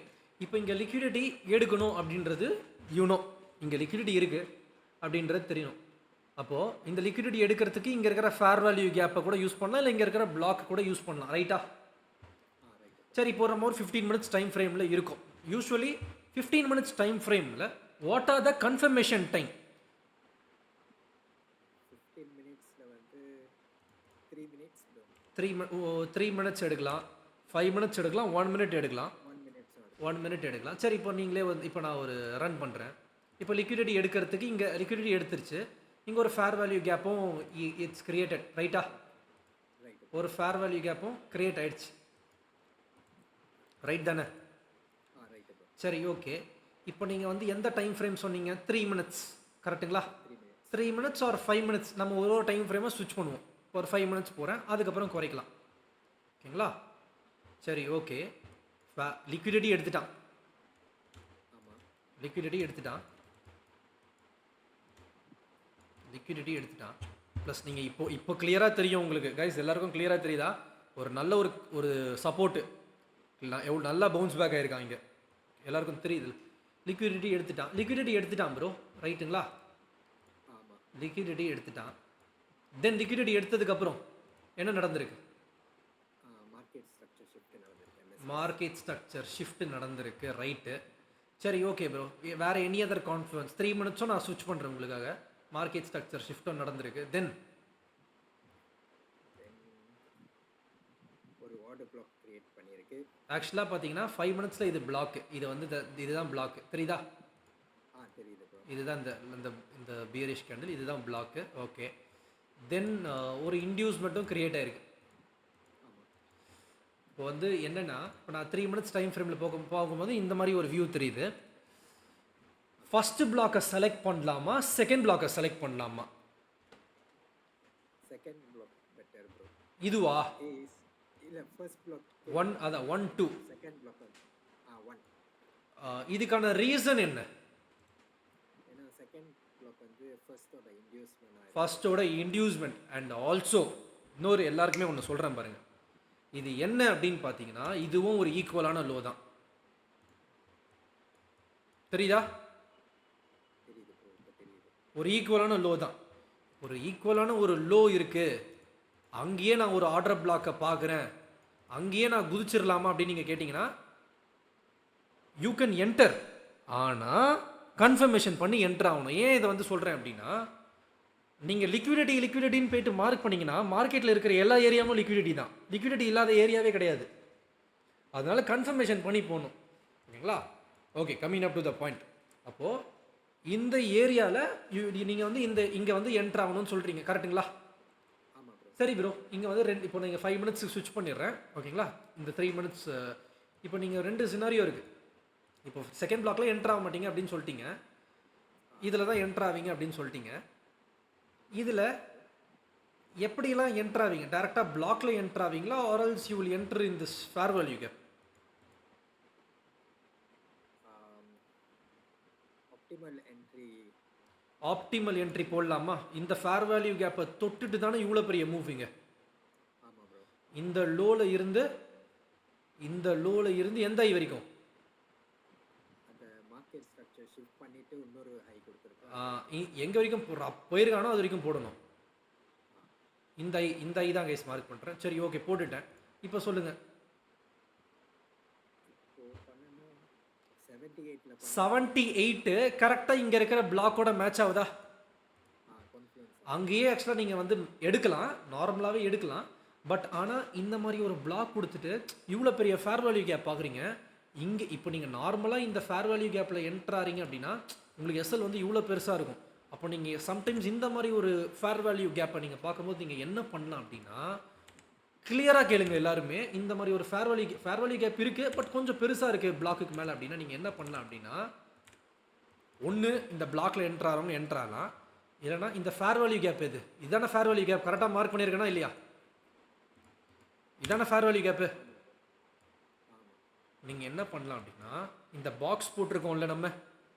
இப்போ இங்கே லிக்விடிட்டி எடுக்கணும் அப்படின்றது இங்கே லிக்விடிட்டி இருக்குது அப்படின்றது தெரியணும். அப்போது இந்த லிக்விடிட்டி எடுக்கிறதுக்கு இங்கே இருக்கிற ஃபேர் வேல்யூ கேப்பை கூட யூஸ் பண்ணலாம், இல்லை இங்கே இருக்கிற பிளாக் கூட யூஸ் பண்ணலாம். ரைட்டா? சரி, இப்போ நம்ம ஒரு 15 மினிட்ஸ் டைம் ஃப்ரேமில் இருக்கும். யூஸ்வலி 15 மினிட்ஸ் டைம் ஃப்ரேமில் what are the confirmation time? 15 மினிட்ஸில் வந்து 3 மினிட்ஸ் 3 மினிட்ஸ் எடுக்கலாம், 5 மினிட்ஸ் எடுக்கலாம், 1 மினிட் எடுக்கலாம், 1 மினிட் எடுக்கலாம். சரி, இப்போ நீங்களே வந்து இப்போ நான் ஒரு ரன் பண்ணுறேன். இப்போ லிக்விடிட்டி எடுக்கிறதுக்கு இங்கே லிக்விடிட்டி எடுத்துருச்சு, இங்கே ஒரு ஃபேர் வேல்யூ கேப்பும் இட்ஸ் கிரியேட்டட். ரைட்டா? ஒரு ஃபேர் வேல்யூ கேப்பும் கிரியேட் ஆயிடுச்சு. ரைட் தானே? சரி, ஓகே. இப்போ நீங்கள் வந்து எந்த டைம் ஃப்ரேம் சொன்னீங்க? 3 மினிட்ஸ் கரெக்டுங்களா? 3 மினிட்ஸ் ஆர் 5 மினிட்ஸ் நம்ம ஒரு டைம் ஃப்ரேமை ஸ்விட்ச் பண்ணுவோம். ஒரு 5 மினிட்ஸ் போகிறேன், அதுக்கப்புறம் குறைக்கலாம். ஓகேங்களா? சரி, ஓகே. லிக்விடிட்டி எடுத்துட்டான். லிக்விடிட்டி எடுத்துட்டான். ப்ளஸ் நீங்கள் இப்போ கிளியராக தெரியும் உங்களுக்கு கைஸ், எல்லாருக்கும் கிளியராக தெரியுதா? ஒரு நல்ல ஒரு சப்போர்ட்டு எவ்வளோ நல்லா பவுன்ஸ் பேக் ஆகிருக்கான் இங்கே, எல்லாருக்கும் தெரியுது. லிக்விடிட்டி எடுத்துட்டான் ப்ரோ, ரைட்டுங்களா? லிக்விடிட்டி எடுத்துட்டான். தென் லிக்விடிட்டி எடுத்ததுக்கப்புறம் என்ன நடந்திருக்கு? மார்க்கெட் ஸ்ட்ரக்சர் ஷிஃப்ட் நடந்திருக்கு. ரைட்டு. சரி, ஓகே ப்ரோ. வேறு எனி அதர் கான்ஃபிடன்ஸ்? 3 மினிட்ஸும் நான் ஸ்விட்ச் பண்ணுறேன் உங்களுக்காக. மார்க்கெட் ஸ்ட்ரக்சர் ஷிஃப்ட்டும் நடந்திருக்கு. தென் ஒரு ஆர்டர் பிளாக் கிரியேட் பண்ணியிருக்கு. ஆக்சுவலாக பார்த்தீங்கன்னா 5 மினிட்ஸில் இது பிளாக்கு, இது வந்து இதுதான் பிளாக்கு. தெரியுதா? தெரியுது ப்ரோ. இதுதான் இந்த பியரிஷ் கேண்டில், இதுதான் பிளாக்கு. ஓகே. தென் ஒரு இன்டியூஸ்மெண்ட்டும் கிரியேட் ஆகிருக்கு. இப்போ வந்து என்னென்னா, இப்போ நான் 3 மினிட்ஸ் டைம் ஃப்ரேமில் போகும்போது இந்த மாதிரி ஒரு வியூ தெரியுது. ஃபஸ்ட்டு பிளாக்கை செலக்ட் பண்ணலாமா, செகண்ட் பிளாக்கை செலக்ட் பண்ணலாமா? Second block better bro. இதுவா? இல்லை, ஃபர்ஸ்ட் பிளாக் 1, அதான் 1 2. Second block 1. இதுக்கான ரீசன் என்ன? ஏன்னா செகண்ட் பிளாக் வந்து ஃபர்ஸ்ட்டோட இன்டியூஸ்மெண்ட் அண்ட் ஆல்சோ இன்னொரு எல்லாருக்குமே ஒன்று சொல்கிறேன் பாருங்கள். இது என்ன அப்படின்னு பார்த்தீங்கன்னா, இதுவும் ஒரு ஈக்குவலான லோ தான். தெரியுதா? தெரியுது ப்ரோ, இப்போ தெரியுது. ஒரு ஈக்குவலான லோ தான். ஒரு ஈக்குவலான ஒரு லோ இருக்குது, அங்கேயே நான் ஒரு ஆர்டர் பிளாக்கை பார்க்குறேன், அங்கேயே நான் குதிச்சிடலாமா அப்படின்னு நீங்கள் கேட்டிங்கன்னா யூ கேன் என்டர். ஆனால் கன்ஃபர்மேஷன் பண்ணி என்டர் ஆகணும். ஏன் இதை வந்து சொல்கிறேன் அப்படின்னா, நீங்கள் லிக்விடிட்டின்னு போயிட்டு மார்க் பண்ணிங்கன்னா மார்க்கெட்டில் இருக்கிற எல்லா ஏரியாவும் லிக்விடிட்டி தான். லிக்விடிட்டி இல்லாத ஏரியாவே கிடையாது. அதனால் கன்ஃபர்மேஷன் பண்ணி போகணும். ஓகேங்களா? Okay, coming up to the point. அப்போது இந்த ஏரியாவில் நீங்கள் வந்து இங்கே வந்து என்டர் ஆகணும்னு சொல்கிறீங்க, கரெக்டுங்களா? ஆமாம் ப்ரோ. சரி ப்ரோ, இங்கே வந்து இப்போ நீங்கள் 5 minutes ஸ்விட்ச் பண்ணிடுறேன். ஓகேங்களா? இந்த 3 minutes இப்போ நீங்கள் 2 சினாரியோ இருக்குது. இப்போ செகண்ட் பிளாக்ல என்டர் ஆக மாட்டீங்க அப்படின்னு சொல்லிட்டீங்க, இதில் தான் என்டர் ஆவீங்க அப்படின்னு சொல்லிட்டீங்க. இதில் எப்படிலாம் என்டர் ஆவீங்க? டேரெக்டாக பிளாக்ல என்டர் ஆவீங்களா, or else you will enter in this fair value gap? Optimal entry. Optimal entry போடலாமா? இந்த ஃபேர் வேல்யூ கேப்பை தொட்டுட்டு தானே இவ்வளோ பெரிய மூவிங்க. ஆமாம் ப்ரோ. இந்த லோவில் இருந்து எந்த ஐ வரைக்கும்? அந்த மார்க்கெட் ஸ்ட்ரக்சர் ஷிஃப்ட் பண்ணிட்டு இன்னொரு ஹை கொடுத்துருக்கேன். எங்கே வரைக்கும் போயிருக்கானோ அது வரைக்கும் போடணும். இந்த ஐ தான் கைஸ் மார்க் பண்ணுறேன். சரி, ஓகே, போட்டுட்டேன். இப்போ சொல்லுங்கள். இப்போ பண்ணணும் 78ல் 78 கரெக்டாக இங்கே இருக்கிற பிளாக்கோட மேட்ச் ஆகுதா? கான்ஃபிடன்ஸ். அங்கேயே ஆக்சுவலாக நீங்கள் வந்து எடுக்கலாம், நார்மலாகவே எடுக்கலாம். பட் ஆனால் இந்த மாதிரி ஒரு பிளாக் கொடுத்துட்டு இவ்வளோ பெரிய ஃபேர் வேல்யூ கேப் பார்க்குறீங்க. இங்கே இப்போ நீங்கள் நார்மலாக இந்த ஃபேர் வேல்யூ கேப்பில் என்டர் ஆகிறீங்க அப்படின்னா உங்களுக்கு எஸ்எல் வந்து இவ்வளோ பெருசாக இருக்கும். அப்போ நீங்கள் சம்டைம்ஸ் இந்த மாதிரி ஒரு ஃபேர் வேல்யூ கேப்பை நீங்கள் பார்க்கும்போது நீங்கள் என்ன பண்ணலாம் அப்படின்னா, கிளியராக கேளுங்க எல்லாருமே. இந்த மாதிரி ஒரு ஃபேர் வேல்யூ கேப் இருக்குது, பட் கொஞ்சம் பெருசாக இருக்குது பிளாக்குக்கு மேலே அப்படின்னா நீங்கள் என்ன பண்ணலாம் அப்படின்னா, ஒன்று இந்த பிளாக்ல என்டர் ஆகிறவங்க என்டர் ஆகலாம், இல்லைனா இந்த ஃபேர் வேல்யூ கேப் எது? இதான ஃபேர் வேல்யூ கேப்? கரெக்டாக மார்க் பண்ணியிருக்கேனா இல்லையா? இதான ஃபேர் வேல்யூ கேப்பு. நீங்கள் என்ன பண்ணலாம் அப்படின்னா, இந்த பாக்ஸ் போட்டிருக்கோம்ல நம்ம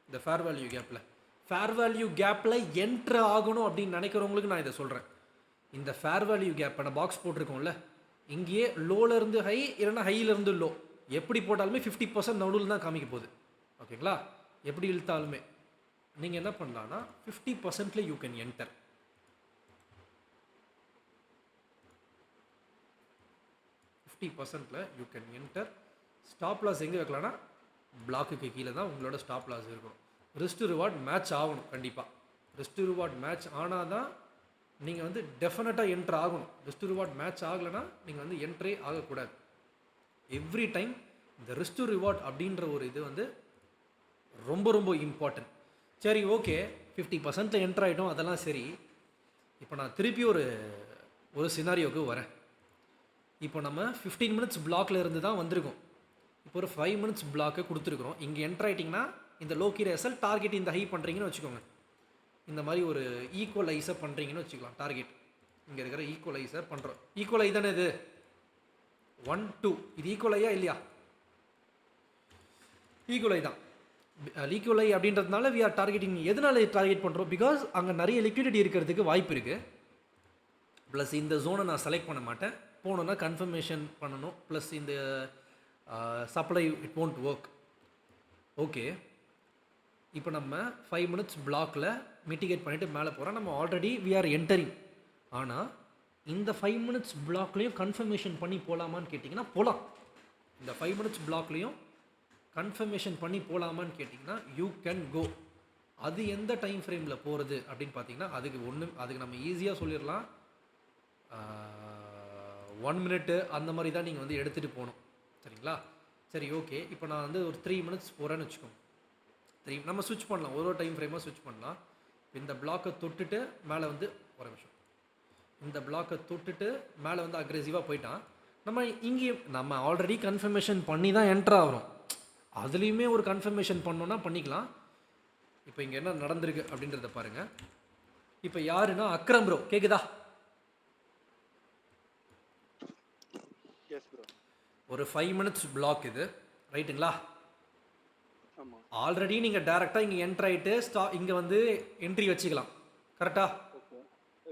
இந்த ஃபேர் வேல்யூ கேப்பில் என்ட்ரு ஆகணும் அப்படின்னு நினைக்கிறவங்களுக்கு நான் இதை சொல்கிறேன். இந்த ஃபேர் வேல்யூ கேப்பை நான் பாக்ஸ் போட்டிருக்கோம்ல, இங்கேயே லோலேருந்து ஹை இல்லைன்னா ஹையிலேருந்து லோ, எப்படி போட்டாலுமே 50% நடுவில் தான் காமிக்க போகுது. ஓகேங்களா? எப்படி இழுத்தாலுமே நீங்கள் என்ன பண்ணலான்னா 50%ல யூ கேன் என்டர். 50%ல you can enter. Stop loss எங்கே வைக்கலாம்னா பிளாக்குக்கு கீழே தான் உங்களோட ஸ்டாப் லாஸ் இருக்கும். ரிஸ்க் ரிவார்ட் மேட்ச் ஆகணும் கண்டிப்பாக. ரிஸ்க் ரிவார்ட் மேட்ச் ஆனால் தான் நீங்கள் வந்து டெஃபினட்டாக என்ட்ரு ஆகணும். ரிஸ்க் ரிவார்ட் மேட்ச் ஆகலைன்னா நீங்கள் வந்து என்ட்ரே ஆகக்கூடாது. எவ்ரி டைம் இந்த ரிஸ்க் ரிவார்ட் அப்படின்ற ஒரு இது வந்து ரொம்ப ரொம்ப இம்பார்ட்டன்ட். சரி, ஓகே, 50% என்ட்ரு ஆகிட்டோம், அதெல்லாம் சரி. இப்போ நான் திருப்பி ஒரு சினாரியோவுக்கு வரேன். இப்போ நம்ம 15 minutes பிளாக்ல இருந்து தான் வந்திருக்கோம். இப்போ ஒரு 5 minutes பிளாக்கை கொடுத்துருக்குறோம். இங்கே என்ட்ரு ஆகிட்டிங்கன்னா இந்த லோ கீழே எஸ்எல் டார்கெட் இந்த ஹை பண்ணுறீங்கன்னு வச்சுக்கோங்க. இந்த மாதிரி ஒரு ஈக்குவலைஸை பண்ணுறீங்கன்னு வச்சுக்கலாம். டார்கெட் இங்கே இருக்கிற ஈக்குவலைஸர் பண்ணுறோம். ஈக்குவலை தானே இது 1 2, இது ஈக்குவலையா இல்லையா? ஈக்குவலை தான். ஈக்குவலை அப்படின்றதுனால வி ஆர் டார்கெட்டிங். எதனால டார்கெட் பண்ணுறோம்? பிகாஸ் அங்கே நிறைய லிக்விடிட்டி இருக்கிறதுக்கு வாய்ப்பு இருக்குது. ப்ளஸ் இந்த ஜோனை நான் செலக்ட் பண்ண மாட்டேன். போனோன்னா கன்ஃபர்மேஷன் பண்ணணும். ப்ளஸ் இந்த supply it won't work. Okay, இப்போ நம்ம 5 minutes பிளாக்கில் மிட்டிகேட் பண்ணிவிட்டு மேலே போகிறோம். நம்ம ஆல்ரெடி வி ஆர் என்டரிங். ஆனால் இந்த 5 minutes பிளாக்லேயும் கன்ஃபர்மேஷன் பண்ணி போகலாமான்னு கேட்டிங்கன்னா போகலாம். இந்த 5 minutes பிளாக்லேயும் கன்ஃபர்மேஷன் பண்ணி போகலாமான்னு கேட்டிங்கன்னா யூ கேன் கோ. அது எந்த டைம் ஃப்ரேமில் போகிறது அப்படின்னு பார்த்தீங்கன்னா அதுக்கு நம்ம ஈஸியாக சொல்லிடலாம். 1 minute அந்த மாதிரி தான் நீங்கள் வந்து எடுத்துகிட்டு போகணும். சரிங்களா? சரி, ஓகே. இப்போ நான் வந்து ஒரு 3 minutes போகிறேன்னு வச்சுக்கோங்க. நம்ம ஸ்விட்ச் பண்ணலாம், ஒரு டைம் ஃப்ரேமாக ஸ்விட்ச் பண்ணலாம். இந்த பிளாக்கை தொட்டுட்டு மேலே வந்து ஒரு நிமிஷம், இந்த பிளாக்கை தொட்டுட்டு மேலே வந்து அக்ரெசிவாக போயிட்டான். நம்ம ஆல்ரெடி கன்ஃபர்மேஷன் பண்ணி தான் என்ட்ரு ஆகிறோம். அதுலேயுமே ஒரு கன்ஃபர்மேஷன் பண்ணோன்னா பண்ணிக்கலாம். இப்போ இங்கே என்ன நடந்திருக்கு அப்படின்றத பாருங்கள். இப்போ யாருன்னா அக்ரம் ப்ரோ, கேட்குதா? Yes bro. ஒரு 5 minutes பிளாக் இது, ரைட்டுங்களா? ஆமாம். ஆல்ரெடி நீங்கள் டேரெக்டாக இங்கே என்ட்ரு ஆகிட்டு இங்கே வந்து என்ட்ரி வச்சுக்கலாம். கரெக்டா? Okay,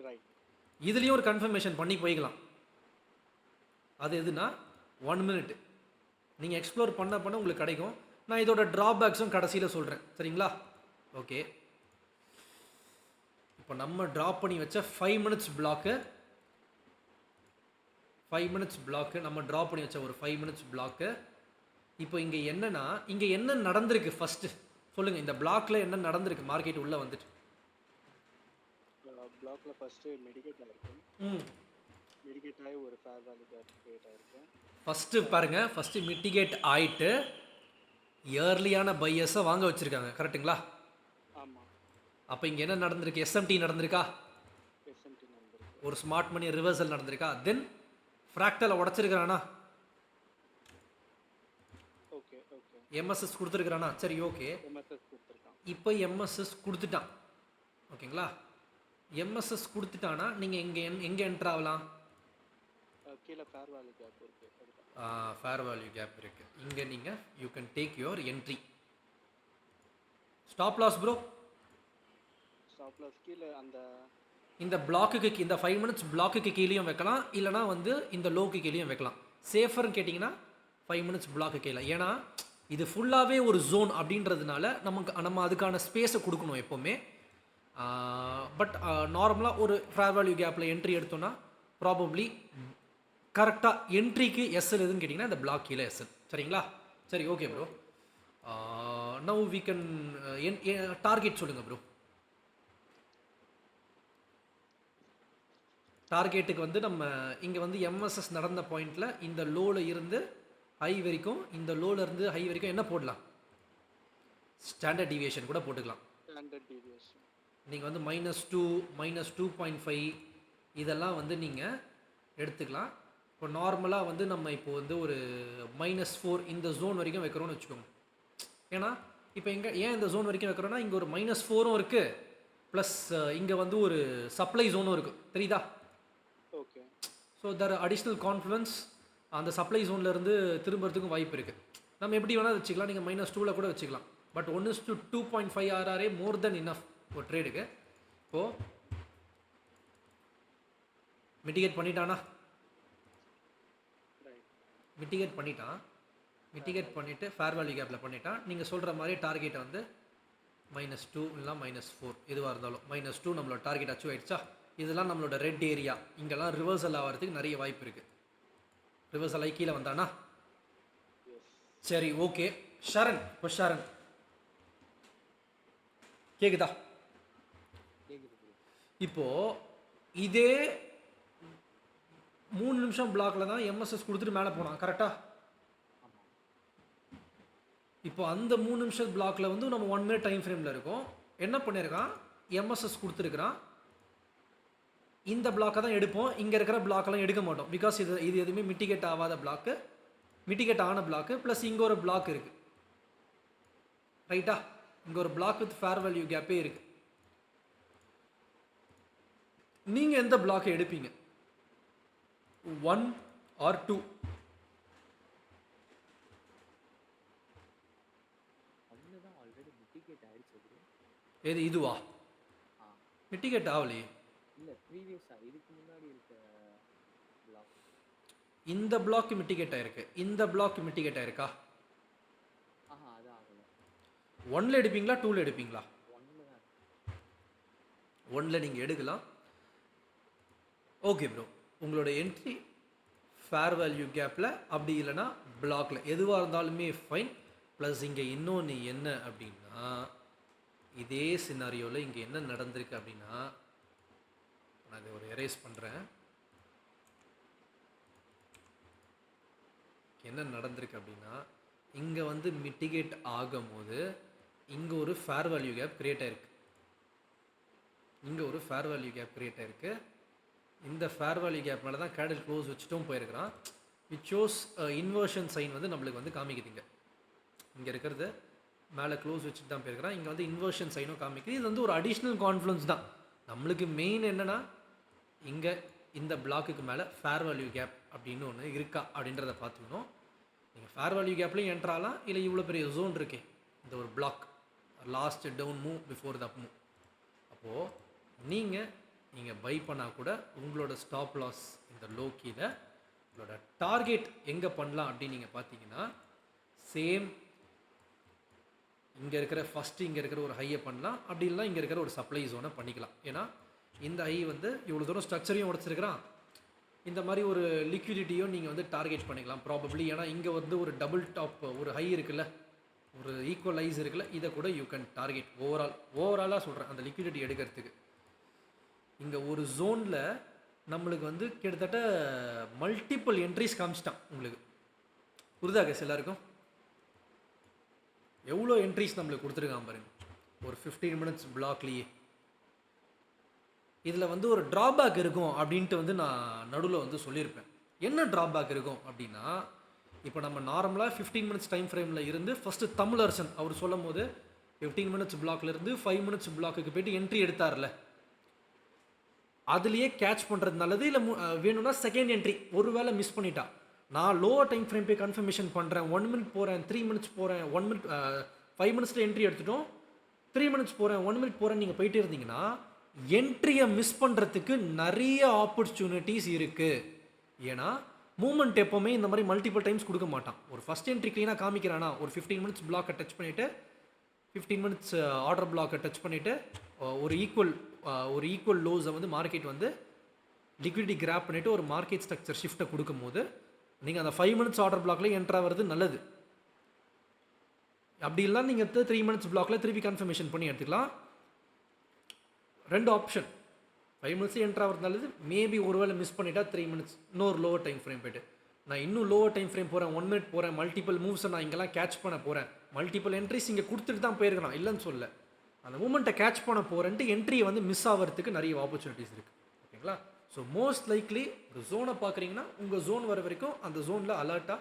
right. இதுலேயும் ஒரு கன்ஃபர்மேஷன் பண்ணி போய்க்கலாம். அது எதுனா 1 minute நீங்கள் எக்ஸ்ப்ளோர் பண்ண உங்களுக்கு கிடைக்கும். நான் இதோட ட்ராபேக்ஸும் கடைசியில் சொல்கிறேன். சரிங்களா? ஓகே. இப்போ நம்ம ட்ராப் பண்ணி வச்ச 5 மினிட்ஸ் பிளாக்கு, 5 மினிட்ஸ் பிளாக்கு நம்ம ட்ராப் பண்ணி வச்ச ஒரு 5 மினிட்ஸ் பிளாக்கு. இப்போ இங்கே என்னன்னா, இங்கே என்ன நடந்திருக்கு ஃபஸ்ட்டு சொல்லுங்கள். இந்த பிளாக்ல என்ன நடந்திருக்கு மார்க்கெட் உள்ளே வந்துட்டு? பிளாக்ல ஃபர்ஸ்ட் மெடிக்கேட் ஆயிருக்கும். ம் மெடிக்கேட் ஆகி ஒரு ஃபேர் வேல்யூ கேப் கிரியேட் ஆயிருக்கும். ஃபஸ்ட்டு பாருங்கள், ஃபஸ்ட்டு மிட்டிகேட் ஆகிட்டு இயர்லியான பையர்ஸை வாங்க வச்சுருக்காங்க. கரெக்டுங்களா? ஆமாம். அப்போ இங்கே என்ன நடந்திருக்கு? எஸ்எம்டி நடந்திருக்கா? எஸ்எம்டி நம்பருக்கு. ஒரு ஸ்மார்ட் மணி ரிவர்சல் நடந்திருக்கா? தென் ஃப்ராக்டலை உடச்சிருக்கிறானா? Okay okay. எம்எஸ்எஸ் கொடுத்துருக்குறானா? சரி, ஓகே. எம்எஸ்எஸ் கொடுத்துருக்கான். இப்போ எம்எஸ்எஸ் கொடுத்துட்டான். ஓகேங்களா? எம்எஸ்எஸ் கொடுத்துட்டானா நீங்கள் எங்கே என்ட்ரு ஆகலாம்? கீழே ஃபேர் வேல்யூ கேப் இருக்கு. ஃபேர் வேல்யூ கேப் இருக்குது. இங்கே நீங்கள் you can take your entry. Stop loss bro stop loss கீழே அந்த இந்த பிளாக்குக்கு, இந்த 5 மினிட்ஸ் பிளாக்குக்கு கீழேயும் வைக்கலாம், இல்லைனா வந்து இந்த லோக்கு கீழேயும் வைக்கலாம். சேஃபர்னு கேட்டிங்கன்னா 5 மினிட்ஸ் பிளாக்கு கீழே. ஏன்னா இது ஃபுல்லாகவே ஒரு ஜோன் அப்படின்றதுனால நம்ம அதுக்கான ஸ்பேஸை கொடுக்கணும் எப்போவுமே. பட் நார்மலாக ஒரு ஃபேர் வேல்யூ கேப்பில் என்ட்ரி எடுத்தோன்னா ப்ராபப்ளி கரெக்டாக என்ட்ரிக்கு எஸ்எல் எதுன்னு கேட்டிங்கன்னா இந்த பிளாக் கீழே எஸ்எல். சரிங்களா? சரி, okay bro. Now we can target சொல்லுங்கள் ப்ரோ. டார்கெட்டுக்கு வந்து நம்ம இங்கே வந்து எம்எஸ்எஸ் நடந்த பாயிண்டில் இந்த லோவில் இருந்து ஹை வரைக்கும், இந்த லோவில் இருந்து ஹை வரைக்கும் என்ன போடலாம்? ஸ்டாண்டர்ட் டீவியேஷன் கூட போட்டுக்கலாம். ஸ்டாண்டர்ட் டீவியேஷன் நீங்கள் வந்து -2, -2.5 இதெல்லாம் வந்து நீங்கள் எடுத்துக்கலாம். இப்போ நார்மலாக வந்து நம்ம இப்போ வந்து ஒரு -4 இந்த ஜோன் வரைக்கும் வைக்கிறோன்னு வச்சுக்கோங்க. ஏன்னா இப்போ ஏன் இந்த ஜோன் வரைக்கும் வைக்கிறோன்னா இங்கே ஒரு -4ம் இருக்குது, ப்ளஸ் இங்கே வந்து ஒரு சப்ளை ஜோனும் இருக்குது. தெரியுதா? Okay. So there additional confidence அந்த சப்ளை ஜோன்லேருந்து திரும்புறதுக்கும் வாய்ப்பு இருக்குது. நம்ம எப்படி வேணால் வச்சுக்கலாம். நீங்கள் -2ல் கூட வச்சுக்கலாம். பட் 1:2.5 ஆர்ஆரே மோர் தென் இனஃப் ஒரு ட்ரேடுக்கு. இப்போது மிட்டிகேட் பண்ணிட்டானா? மிட்டிகேட் பண்ணிட்டான். மிட்டிகேட் பண்ணிவிட்டு ஃபேர் வேல்யூ கேப்பில் பண்ணிட்டான். நீங்கள் சொல்கிற மாதிரி டார்கெட்டை வந்து -2 இல்லை -4 எதுவாக இருந்தாலும் -2 நம்மளோட டார்கெட் அச்சீவ் ஆகிடுச்சா? இதெல்லாம் நம்மளோட ரெட் ஏரியா. இங்கெல்லாம் ரிவர்சல் ஆகிறதுக்கு நிறைய வாய்ப்பு இருக்குது. ரிவர்சல் ஆகி கீழே வந்தானா? சரி, ஓகே. ஷரண், இப்போ ஷரண் கேக்குதா? இப்போது இதே 3 நிமிஷம் பிளாக்ல தான் எம்எஸ்எஸ் கொடுத்துட்டு மேலே போனான். கரெக்டாக? இப்போ அந்த 3 நிமிஷம் பிளாக்ல வந்து நம்ம 1 மினிட் டைம் ஃப்ரேமில் இருக்கோம். என்ன பண்ணியிருக்கான்? எம்எஸ்எஸ் கொடுத்துருக்குறான். இந்த பிளாக்கை தான் எடுப்போம், இங்கே இருக்கிற பிளாக்கெல்லாம் எடுக்க மாட்டோம். பிகாஸ் இது எதுவுமே மிட்டிகேட் ஆகாத பிளாக்கு, மிட்டிகேட் ஆன பிளாக்கு, ப்ளஸ் இங்கே ஒரு பிளாக் இருக்குது. ரைட்டா? இங்கே ஒரு பிளாக் வித் ஃபேர் வேல்யூ கேப்பே இருக்குது. நீங்கள் எந்த பிளாக்கை எடுப்பீங்க? 1 or 2? தான் ஆல்ரெடி மிட்டிகேட் ஆயிடுச்சு bro. எது இதுவா? மிட்டிகேட் ஆகலையே. இல்லை ப்ரீவியஸாக இதுக்கு முன்னாடி இருக்க பிளாக். இந்த பிளாக் மிட்டிகேட் ஆயிருக்கு, இந்த பிளாக் மிட்டிகேட் ஆயிருக்கா? அது ஆகலை. 1ல் எடுப்பீங்களா 2ல் எடுப்பீங்களா? 1ல் தான். 1ல் நீங்கள் எடுக்கலாம். ஓகே ப்ரோ, உங்களோட என்ட்ரி ஃபேர் வேல்யூ கேப்பில், அப்படி இல்லைனா பிளாக்கில், எதுவாக இருந்தாலுமே ஃபைன். ப்ளஸ் இங்கே இன்னொன்று என்ன அப்படின்னா, இதே சினாரியோவில் இங்கே என்ன நடந்திருக்கு அப்படின்னா, நான் இதை ஒரு எரேஸ் பண்ணுறேன். என்ன நடந்திருக்கு அப்படின்னா, இங்கே வந்து மிட்டிகேட் ஆகும்போது இங்கே ஒரு ஃபேர் வேல்யூ கேப் கிரியேட் ஆயிருக்கு. இங்கே ஒரு ஃபேர் வேல்யூ கேப் கிரியேட் ஆயிருக்கு. இந்த ஃபேர் வேல்யூ கேப் மேலே தான் கேண்டில் க்ளோஸ் வச்சுட்டும் போயிருக்கிறான். விச் ஷோஸ் இன்வர்ஷன் சைன் வந்து நம்மளுக்கு வந்து காமிக்குதுங்க. இங்கே இருக்கிறது மேலே க்ளோஸ் வச்சுட்டு தான் போயிருக்கிறான். இங்கே வந்து இன்வர்ஷன் சைனும் காமிக்குது. இது வந்து ஒரு அடிஷ்னல் கான்ஃபிடன்ஸ் தான். நம்மளுக்கு மெயின் என்னென்னா, இங்கே இந்த பிளாக்குக்கு மேலே ஃபேர் வேல்யூ கேப் அப்படின்னு ஒன்று இருக்கா அப்படின்றத பார்த்துக்கணும். நீங்கள் ஃபேர் வேல்யூ கேப்லேயும் என்ட்ராகலாம், இல்லை இவ்வளோ பெரிய ஜோன் இருக்கே, இந்த ஒரு block last down move before the up move. அப்போது நீங்கள் பை பண்ணால் கூட உங்களோட ஸ்டாப் லாஸ் இந்த லோ கீழே, உங்களோட டார்கெட் எங்கே பண்ணலாம் அப்படின்னு நீங்கள் பார்த்தீங்கன்னா, சேம் இங்கே இருக்கிற ஃபஸ்ட்டு இங்கே இருக்கிற ஒரு ஹையை பண்ணலாம், அப்படி இல்லைனா இங்கே இருக்கிற ஒரு சப்ளை ஜோனை பண்ணிக்கலாம். ஏன்னா இந்த ஹை வந்து இவ்வளோ தூரம் ஸ்ட்ரக்சரையும் உடச்சிருக்கிறான், இந்த மாதிரி ஒரு லிக்விடிட்டியும் நீங்கள் வந்து டார்கெட் பண்ணிக்கலாம் ப்ராபப்ளி. ஏன்னா இங்கே வந்து ஒரு டபுள் டாப் ஒரு ஹை இருக்குல்ல, ஒரு ஈக்குவலைஸ் இருக்குல்ல, இதை கூட யூ கேன் டார்கெட் ஓவராலாக சொல்கிறேன் அந்த லிக்விடிட்டி எடுக்கிறதுக்கு. இங்கே ஒரு ஜோனில் நம்மளுக்கு வந்து கிட்டத்தட்ட மல்டிபிள் என்ட்ரிஸ் காமிச்சிட்டான் உங்களுக்கு. புரிதா கேஸ் எல்லாருக்கும்? எவ்வளோ என்ட்ரிஸ் நம்மளுக்கு கொடுத்துருக்கான் பாருங்க ஒரு 15 மினிட்ஸ் பிளாக்லேயே. இதில் வந்து ஒரு ட்ராபேக் இருக்கும் அப்படின்ட்டு வந்து நான் நடுவில் வந்து சொல்லியிருப்பேன். என்ன ட்ராபேக் இருக்கும் அப்படின்னா, இப்போ நம்ம நார்மலாக 15 மினிட்ஸ் டைம் ஃப்ரேமில் இருந்து ஃபஸ்ட்டு தமிழரசன் அவர் சொல்லும் போது 15 மினிட்ஸ் பிளாக்லேருந்து 5 மினிட்ஸ் பிளாக்குக்கு போயிட்டு என்ட்ரி எடுத்தார்ல, அதுலேயே கேட்ச் பண்ணுறது நல்லது. இல்லை வேணும்னா செகண்ட் என்ட்ரி ஒருவேளை மிஸ் பண்ணிட்டா, நான் லோவர் டைம் ஃப்ரேம் போய் கன்ஃபர்மேஷன் பண்ணுறேன், 1 மினிட் போகிறேன், 3 மினிட்ஸ் போகிறேன், 1 மினிட் 5 மினிட்ஸில் என்ட்ரி எடுத்துட்டோம், 3 மினிட்ஸ் போகிறேன், 1 மினிட் போகிறேன், நீங்கள் போயிட்டே இருந்தீங்கன்னா என்ட்ரியை மிஸ் பண்ணுறதுக்கு நிறைய ஆப்பர்ச்சுனிட்டிஸ் இருக்குது. ஏன்னா மூமெண்ட் எப்போவுமே இந்த மாதிரி மல்டிபிள் டைம்ஸ் கொடுக்க மாட்டான். ஒரு ஃபஸ்ட் என்ட்ரி க்ளீனாக காமிக்கிறானா, ஒரு 15 மினிட்ஸ் பிளாக்கை டச் பண்ணிவிட்டு 15 மினிட்ஸ் ஆர்டர் பிளாக்கை டச் பண்ணிவிட்டு ஒரு ஈக்குவல் லோஸை வந்து மார்க்கெட் வந்து லிக்விடிட்டி கிராப் பண்ணிவிட்டு ஒரு மார்க்கெட் ஸ்ட்ரக்சர் ஷிஃப்ட்டை கொடுக்கும்போது நீங்கள் அந்த 5 மினிட்ஸ் ஆர்டர் பிளாக்ல என்ட்ரு ஆகிறது நல்லது. அப்படி இல்லை நீங்கள் 3 மினிட்ஸ் பிளாக்ல திருப்பி கன்ஃபர்மேஷன் பண்ணி எடுத்துக்கலாம். 2 ஆப்ஷன், 5 மினிட்ஸ் என்ட்ரு ஆகிறது நல்லது. மேபி ஒருவேளை மிஸ் பண்ணிட்டா 3 மினிட்ஸ் இன்னொரு லோவர் டைம் ஃப்ரேம் போய்ட்டு நான் இன்னும் லோவர் டைம் ஃப்ரேம் போகிறேன், 1 மினிட் போகிறேன், மல்டிபிள் மூவ்ஸை நான் இங்கெல்லாம் கேட்ச் பண்ண போகிறேன், மல்டிபிள் என்ட்ரிஸ் இங்கே கொடுத்துட்டு தான் போயிருக்கிறான், இல்லைன்னு சொல்ல, அந்த மூமெண்ட்டை கேட்ச் பண்ண போகிறேன்ட்டு என்ட்ரியை வந்து மிஸ் ஆகிறதுக்கு நிறைய ஆப்பர்ச்சுனிட்டிஸ் இருக்குது. ஓகேங்களா? ஸோ மோஸ்ட் லைக்லி ஒரு ஜோனை பார்க்குறீங்கன்னா உங்கள் ஜோன் வர வரைக்கும் அந்த ஜோனில் அலர்ட்டாக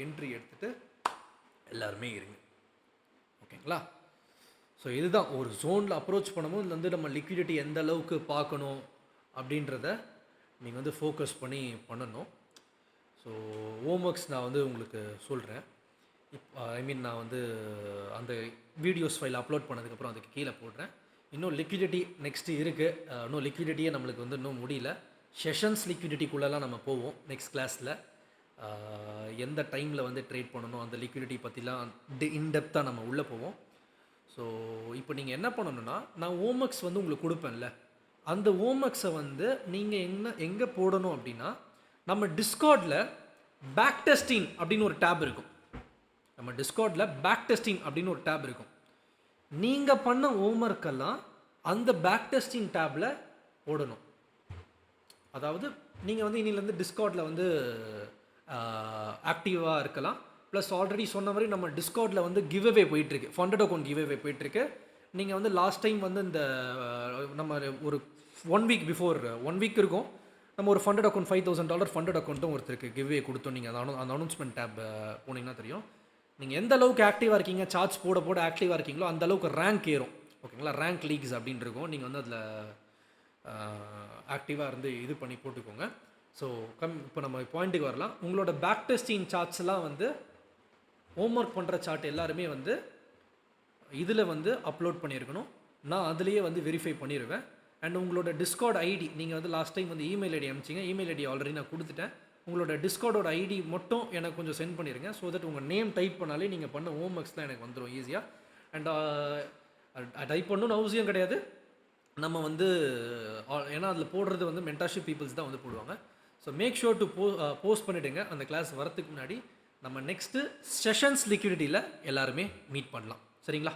என்ட்ரி எடுத்துகிட்டு எல்லாருமே இருங்க. ஓகேங்களா? ஸோ இதுதான் ஒரு ஜோனில் அப்ரோச் பண்ணும்போது இதில் வந்து நம்ம லிக்விடிட்டி எந்த அளவுக்கு பார்க்கணும் அப்படின்றத நீங்கள் வந்து ஃபோக்கஸ் பண்ணி பண்ணணும். ஸோ ஹோம்ஒர்க்ஸ் நான் வந்து உங்களுக்கு சொல்கிறேன். நான் வந்து அந்த வீடியோஸ் ஃபைல் அப்லோட் பண்ணதுக்கப்புறம் அதுக்கு கீழே போடுறேன். இன்னும் லிக்விடிட்டி நெக்ஸ்ட்டு இருக்குது. இன்னும் லிக்விடிட்டியே நம்மளுக்கு வந்து இன்னும் முடியல. செஷன்ஸ் லிக்விடிட்டிக்குள்ளெல்லாம் நம்ம போவோம் நெக்ஸ்ட் கிளாஸில். எந்த டைமில் வந்து ட்ரேட் பண்ணணும் அந்த லிக்விடிட்டி பற்றிலாம் இன்டெப்த்தாக நம்ம உள்ளே போவோம். ஸோ இப்போ நீங்கள் என்ன பண்ணணுன்னா, நான் ஹோம்ஒர்க்ஸ் வந்து உங்களுக்கு கொடுப்பேன்ல, அந்த ஹோம்ஒர்க்ஸை வந்து நீங்கள் எங்கே போடணும் அப்படின்னா, நம்ம டிஸ்கார்டில் பேக் டெஸ்டிங் அப்படின்னு ஒரு டேப் இருக்கும். நம்ம டிஸ்கார்டில் பேக் டெஸ்டிங் அப்படின்னு ஒரு டேப் இருக்கும். நீங்கள் பண்ண ஹோம்ஒர்க்கெல்லாம் அந்த பேக் டெஸ்டிங் டேப்பில் போடணும். அதாவது நீங்கள் வந்து இன்னிலேருந்து டிஸ்கார்டில் வந்து ஆக்டிவாக இருக்கலாம். ப்ளஸ் ஆல்ரெடி சொன்ன மாதிரி நம்ம டிஸ்கார்டில் வந்து கிவ்அவே போயிட்டுருக்கு, ஃபண்டட் அக்கௌண்ட் கிவ்அவே போயிட்டுருக்கு. நீங்கள் வந்து லாஸ்ட் டைம் வந்து இந்த நம்ம ஒரு 1 வீக் பிஃபோர் 1 வீக் இருக்கும், நம்ம ஒரு ஃபண்டட் அக்கௌண்ட் $5,000 ஃபண்டட் அக்கௌண்ட்டும் ஒருத்தருக்கு கிவ்வே கொடுத்தோம். நீங்கள் அந்த அனௌன்ஸ்மெண்ட் டேப் போனீங்கன்னா தெரியும். நீங்கள் எந்த அளவுக்கு ஆக்டிவாக இருக்கீங்க, சார்ஜ் போட போட ஆக்டிவாக இருக்கீங்களோ அந்த அளவுக்கு ரேங்க் ஏறும். ஓகேங்களா? ரேங்க் லீக்ஸ் அப்படின்னு இருக்கும். நீங்கள் வந்து அதில் ஆக்டிவாக இருந்து இது பண்ணி போட்டுக்கோங்க. ஸோ இப்போ நம்ம பாயிண்ட்டுக்கு வரலாம். உங்களோட பேக் டெஸ்டிங் சார்ட்ஸ் எல்லாம் வந்து ஹோம்ஒர்க் பண்ணுற சார்ட் எல்லாருமே வந்து இதில் வந்து அப்லோட் பண்ணியிருக்கணும். நான் அதுலேயே வந்து வெரிஃபை பண்ணிடுவேன். அண்ட் உங்களோட டிஸ்கார்ட் ஐடி, நீங்கள் வந்து லாஸ்ட் டைம் வந்து இமெயில் ஐடி அனுப்பிச்சிங்க, இமெயில் ஐடி ஆல்ரெடி நான் கொடுத்துட்டேன். உங்களோட டிஸ்கார்டோட ஐடி மட்டும் எனக்கு கொஞ்சம் சென்ட் பண்ணிடுங்க. ஸோ தட் உங்கள் நேம் டைப் பண்ணாலே நீங்கள் பண்ண ஹோம்ஒர்க்ஸ்லாம் எனக்கு வந்துடும் ஈஸியாக. அண்ட் டைப் பண்ணணும்னு அவசியம் கிடையாது. நம்ம வந்து ஏன்னா அதில் போடுறது வந்து மென்டார்ஷிப் பீப்புள்ஸ் தான் வந்து போடுவாங்க. So make sure to post பண்ணிவிடுங்க. அந்த கிளாஸ் வரத்துக்கு முன்னாடி நம்ம நெக்ஸ்ட்டு செஷன்ஸ் லிக்விடிட்டியில் எல்லாருமே மீட் பண்ணலாம். சரிங்களா?